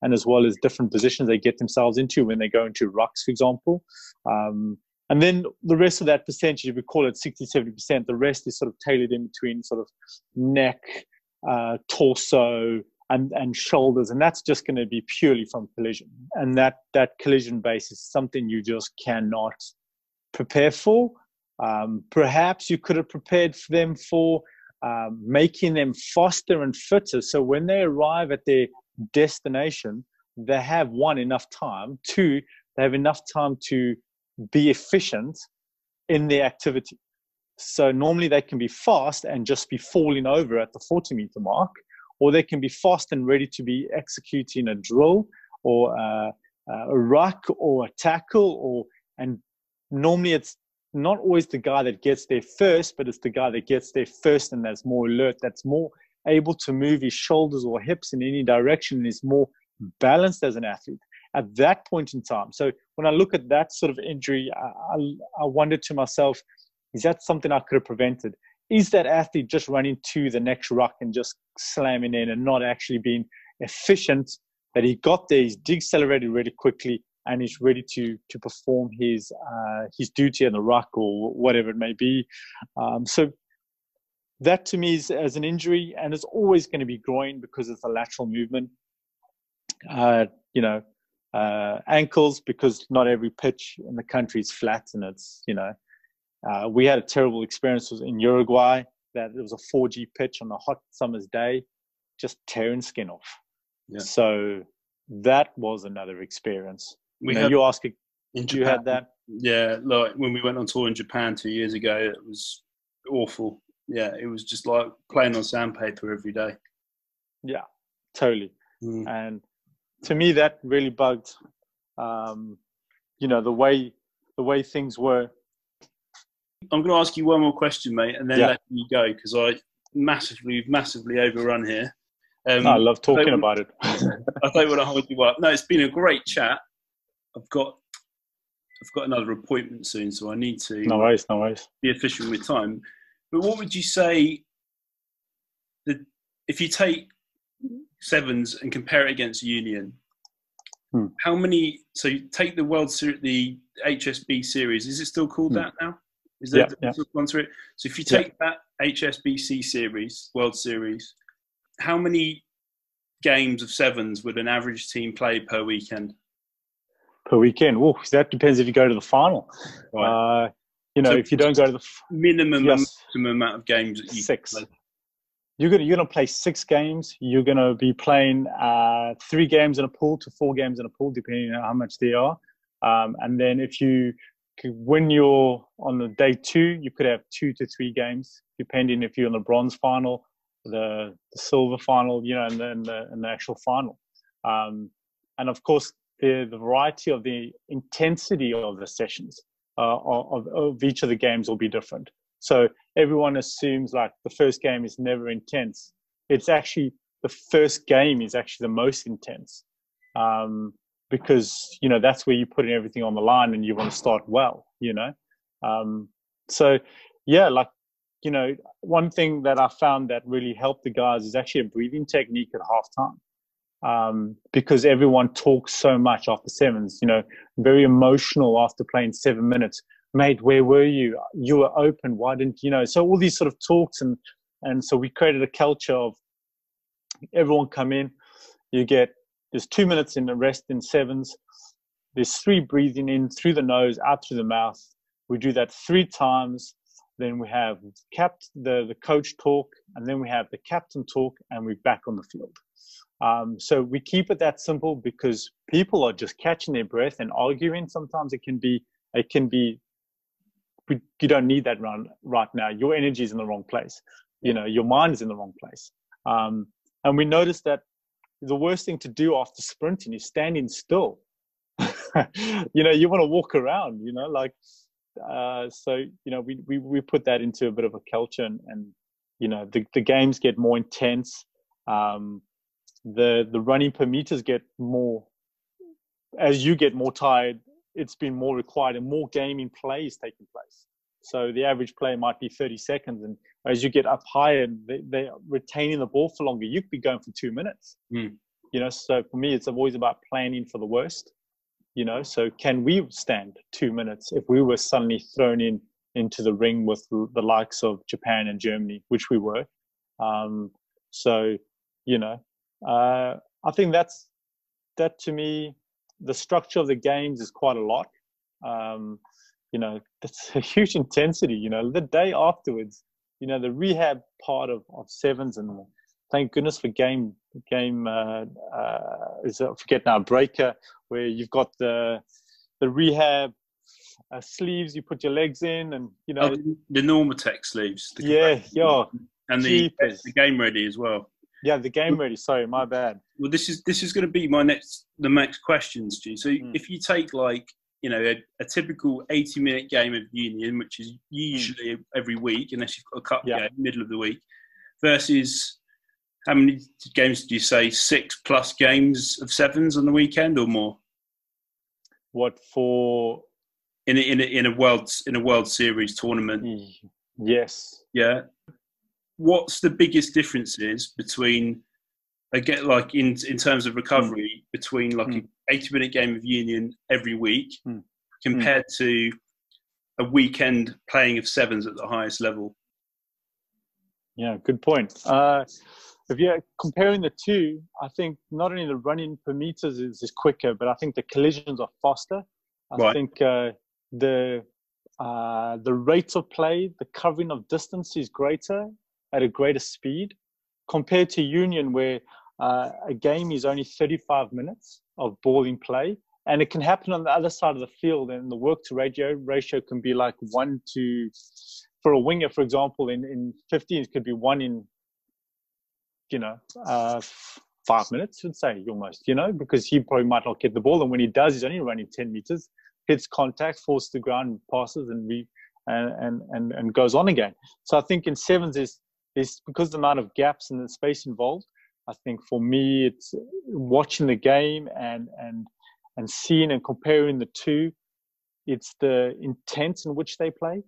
[SPEAKER 2] and as well as different positions they get themselves into when they go into rucks, for example. And then the rest of that percentage, if we call it 60, 70%, the rest is sort of tailored in between sort of neck, torso, and shoulders. And that's just going to be purely from collision. And that collision base is something you just cannot prepare for. Perhaps you could have prepared for them for making them faster and fitter. So when they arrive at their destination, they have, one, enough time, two, they have enough time to be efficient in their activity. So normally they can be fast and just be falling over at the 40-meter mark, or they can be fast and ready to be executing a drill or a ruck or a tackle, and normally it's not always the guy that gets there first, but it's the guy that gets there first and that's more alert, that's more able to move his shoulders or hips in any direction, and is more balanced as an athlete at that point in time. So when I look at that sort of injury, I wonder to myself, is that something I could have prevented? Is that athlete just running to the next ruck and just slamming in and not actually being efficient, that he got there, he's decelerated really quickly, and he's ready to perform his duty in the ruck or whatever it may be. So that to me is as an injury, and it's always going to be groin because it's a lateral movement. Ankles, because not every pitch in the country is flat, and it's, we had a terrible experience in Uruguay that it was a 4G pitch on a hot summer's day, just tearing skin off. Yeah. So that was another experience. You asking, you had that?
[SPEAKER 1] Yeah, like when we went on tour in Japan 2 years ago, it was awful. Yeah, it was just like playing on sandpaper every day.
[SPEAKER 2] Yeah, totally. And to me, that really bugged. The way things were.
[SPEAKER 1] I'm going to ask you one more question, mate, and then let you go, because I massively overrun here.
[SPEAKER 2] I love talking about it.
[SPEAKER 1] I don't want to hold you up. No, it's been a great chat. I've got another appointment soon, so I need to
[SPEAKER 2] no worries.
[SPEAKER 1] Be efficient with time. But what would you say that if you take sevens and compare it against Union, how many? So you take the the HSB series. Is it still called that now? Is there one through it? So if you take that HSBC series, World Series, how many games of sevens would an average team play per weekend?
[SPEAKER 2] Per weekend? Oh, that depends if you go to the final. Right. If you don't go to the
[SPEAKER 1] maximum amount of games that you
[SPEAKER 2] 6.
[SPEAKER 1] Play.
[SPEAKER 2] You're gonna play 6 games. You're gonna be playing 3 games in a pool to 4 games in a pool, depending on how much they are. And then when you're on the day 2, you could have 2 to 3 games, depending if you're in the bronze final, the silver final, and the actual final. And of course, the variety of the intensity of the sessions of each of the games will be different. So everyone assumes like the first game is never intense. It's actually the first game is actually the most intense. Because that's where you're putting everything on the line and you want to start well. One thing that I found that really helped the guys is actually a breathing technique at halftime, because everyone talks so much after sevens. Very emotional after playing 7 minutes. Mate, where were you? You were open. Why didn't you know? So all these sort of talks and so we created a culture of Everyone come in. There's 2 minutes in the rest in sevens. There's 3 breathing in through the nose, out through the mouth. We do that 3 times. Then we have the coach talk, and then we have the captain talk, and we're back on the field. So we keep it that simple because people are just catching their breath and arguing. Sometimes it can be you don't need that right now. Your energy is in the wrong place. Your mind is in the wrong place. And we noticed that the worst thing to do after sprinting is standing still. You want to walk around, so we put that into a bit of a culture, and the games get more intense. The running per meters get more as you get more tired. It's been more required, and more gaming play is taking place. So the average play might be 30 seconds, and as you get up higher, they're retaining the ball for longer. You could be going for 2 minutes. So for me, it's always about planning for the worst. So can we stand 2 minutes if we were suddenly thrown into the ring with the likes of Japan and Germany, which we were? I think that to me, the structure of the games is quite a lot. That's a huge intensity. The day afterwards, the rehab part of sevens, and thank goodness for game is I forget now, breaker, where you've got the rehab sleeves you put your legs in, and
[SPEAKER 1] the Normatec sleeves. And the game ready as well.
[SPEAKER 2] Yeah, the game ready. Sorry, my bad.
[SPEAKER 1] Well, this is going to be the next question, Stu. So if you take a typical 80-minute game of union, which is usually every week, unless you've got a cup game middle of the week, versus how many games did you say? 6+ games of sevens on the weekend or more?
[SPEAKER 2] What for?
[SPEAKER 1] In a World Series tournament?
[SPEAKER 2] Yes.
[SPEAKER 1] Yeah. What's the biggest differences between, in terms of recovery, between an 80-minute game of union every week compared to a weekend playing of sevens at the highest level?
[SPEAKER 2] Yeah, good point. If you're comparing the two, I think not only the running per meters is quicker, but I think the collisions are faster. I think the rate of play, the covering of distance is greater at a greater speed compared to union, where a game is only 35 minutes of ball in play, and it can happen on the other side of the field, and the work to ratio can be like 1 to, for a winger, for example, in 15 it could be 1 in 5 minutes, I'd say, almost, because he probably might not get the ball, and when he does, he's only running 10 meters, hits contact, falls to the ground, passes, and goes on again. So I think in sevens is because the amount of gaps and the space involved. I think for me, it's watching the game and seeing and comparing the two. It's the intent in which they play,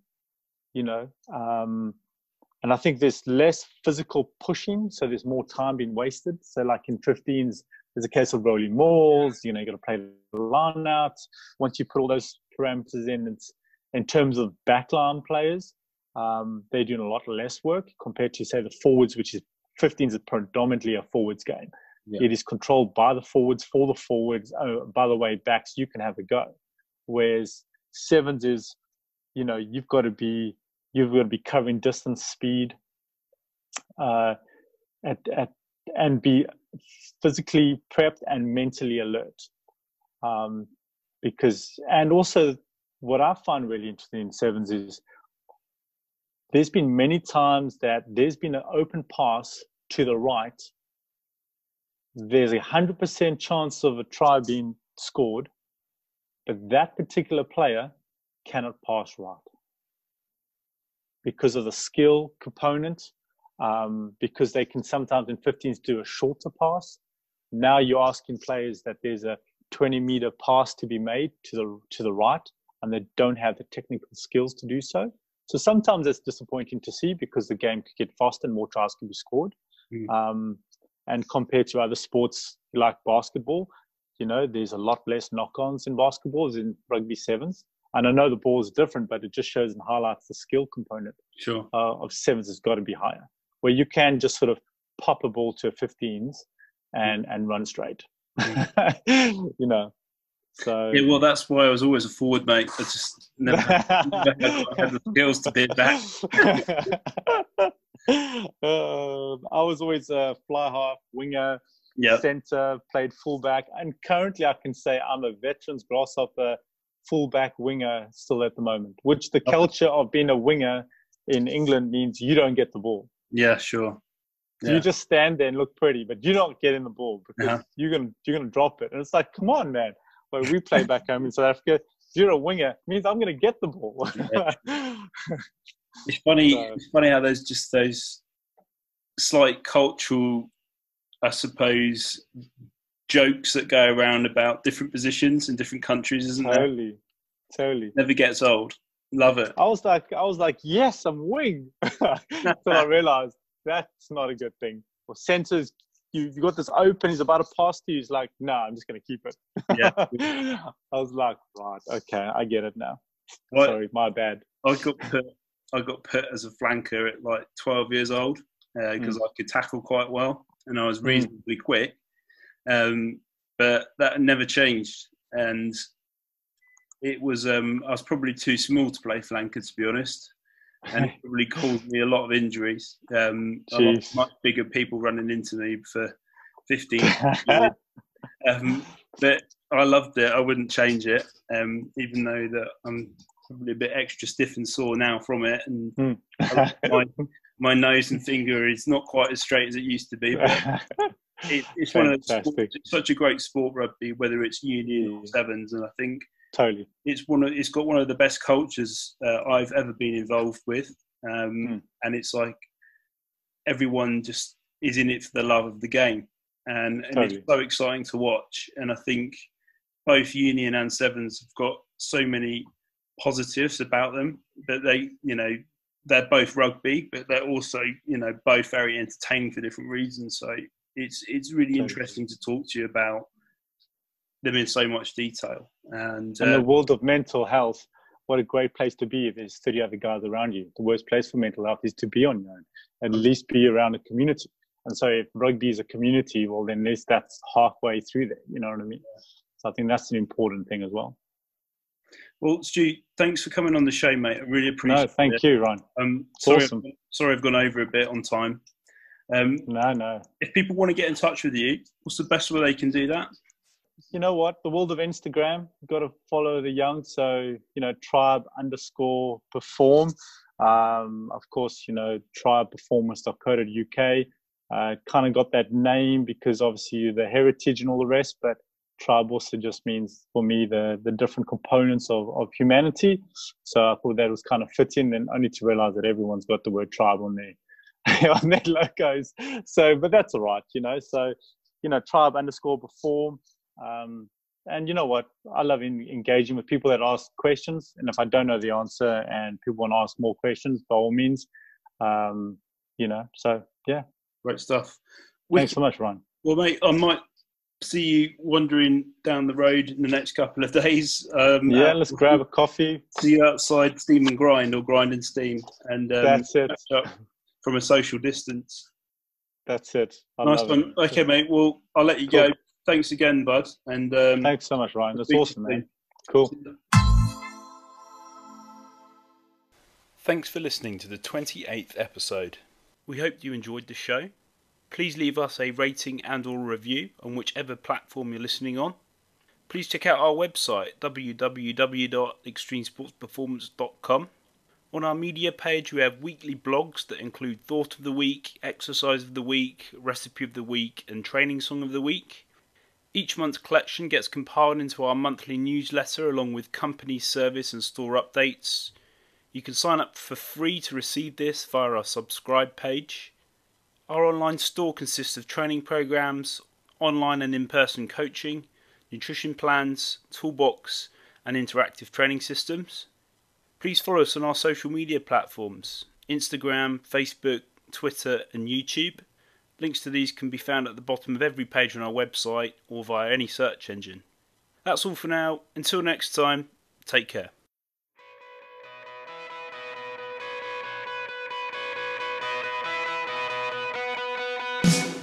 [SPEAKER 2] and I think there's less physical pushing, so there's more time being wasted. So like in 15s, there's a case of rolling mauls, you got to play the line out. Once you put all those parameters in, it's in terms of backline players, they're doing a lot less work compared to, say, the forwards, which is 15s is predominantly a forwards game. Yeah. It is controlled by the forwards, for the forwards. Oh, by the way, backs, you can have a go. Whereas sevens is, you've got to be covering distance, speed, and be physically prepped and mentally alert. And also what I find really interesting in sevens is there's been many times that there's been an open pass to the right. There's 100% chance of a try being scored, but that particular player cannot pass right because of the skill component, because they can sometimes in 15s do a shorter pass. Now you're asking players that there's a 20-meter pass to be made to the right, and they don't have the technical skills to do so. So sometimes it's disappointing to see because the game could get faster and more tries can be scored. And compared to other sports like basketball, there's a lot less knock-ons in basketball as in rugby sevens. And I know the ball is different, but it just shows and highlights the skill component of sevens has got to be higher, where you can just sort of pop a ball to a 15s and run straight. So
[SPEAKER 1] yeah, well, that's why I was always a forward, mate. I just never had the skills to be a back.
[SPEAKER 2] I was always a fly half, winger,
[SPEAKER 1] Yeah,
[SPEAKER 2] center, played fullback, and currently I can say I'm a veterans grasshopper, fullback, winger still at the moment. Which the culture of being a winger in England means you don't get the ball.
[SPEAKER 1] yeah, sure.
[SPEAKER 2] Yeah. You just stand there and look pretty, but you're not getting the ball because you're gonna drop it. And it's like, come on, man. When we play back home in South Africa, if you're a winger, it means I'm gonna get the ball.
[SPEAKER 1] Yeah. It's funny. It's funny how there's just those slight cultural, I suppose, jokes that go around about different positions in different countries, isn't there?
[SPEAKER 2] Totally.
[SPEAKER 1] Never gets old. Love it.
[SPEAKER 2] I was like, yes, I'm wing. Until I realized that's not a good thing. For centers, you got this open, he's about to pass to you. He's like, no, I'm just going to keep it.
[SPEAKER 1] Yeah.
[SPEAKER 2] I was like, right, okay, I get it now. Well, sorry, my bad.
[SPEAKER 1] I got put as a flanker at like 12 years old because I could tackle quite well and I was reasonably quick. But that never changed. And it was, I was probably too small to play flanker, to be honest. And it probably caused me a lot of injuries. A lot of much bigger people running into me for 15 years. But I loved it. I wouldn't change it, even though that I'm probably a bit extra stiff and sore now from it. And my nose and finger is not quite as straight as it used to be. But it's one of those sports, it's such a great sport, rugby, whether it's union or sevens. And I think
[SPEAKER 2] totally
[SPEAKER 1] it's got one of the best cultures I've ever been involved with. And it's like everyone just is in it for the love of the game. And it's so exciting to watch. And I think both union and sevens have got so many positives about them, but they're both rugby, but they're also, both very entertaining for different reasons. So it's really interesting to talk to you about them in so much detail. And
[SPEAKER 2] the world of mental health, what a great place to be if there's 30 other guys around you. The worst place for mental health is to be on your own, at least be around a community. And so if rugby is a community, well, then at least that's halfway through there. You know what I mean? So I think that's an important thing as well.
[SPEAKER 1] Well, Stu, thanks for coming on the show, mate. I really appreciate it.
[SPEAKER 2] No, thank you, Ryan.
[SPEAKER 1] Awesome. Sorry I've gone over a bit on time.
[SPEAKER 2] No. If
[SPEAKER 1] people want to get in touch with you, what's the best way they can do that?
[SPEAKER 2] You know what? The world of Instagram, you've got to follow the young. So, tribe_perform. Of course, tribeperformance.co.uk. Kind of got that name because obviously the heritage and all the rest, but tribe also just means for me the different components of humanity. So I thought that was kind of fitting, and only to realize that everyone's got the word tribe on their logos. So, but that's all right, So, tribe_perform. And you know what? I love engaging with people that ask questions. And if I don't know the answer and people want to ask more questions, by all means, so yeah.
[SPEAKER 1] Great stuff.
[SPEAKER 2] Thanks so much, Ryan.
[SPEAKER 1] Well, mate, I might see you wandering down the road in the next couple of days.
[SPEAKER 2] Let's grab a coffee.
[SPEAKER 1] See you outside Steam and Grind or Grind and Steam. And
[SPEAKER 2] that's it.
[SPEAKER 1] From a social distance.
[SPEAKER 2] That's it.
[SPEAKER 1] Nice one. Okay, mate. Well, I'll let you go. Thanks again, bud. And
[SPEAKER 2] thanks so much, Ryan. That's awesome, man. Cool.
[SPEAKER 1] Thanks for listening to the 28th episode. We hope you enjoyed the show. Please leave us a rating and/or review on whichever platform you're listening on. Please check out our website, www.extremesportsperformance.com. On our media page, we have weekly blogs that include Thought of the Week, Exercise of the Week, Recipe of the Week, and Training Song of the Week. Each month's collection gets compiled into our monthly newsletter along with company service and store updates. You can sign up for free to receive this via our subscribe page. Our online store consists of training programs, online and in-person coaching, nutrition plans, toolbox, and interactive training systems. Please follow us on our social media platforms, Instagram, Facebook, Twitter, and YouTube. Links to these can be found at the bottom of every page on our website or via any search engine. That's all for now. Until next time, take care. Bye.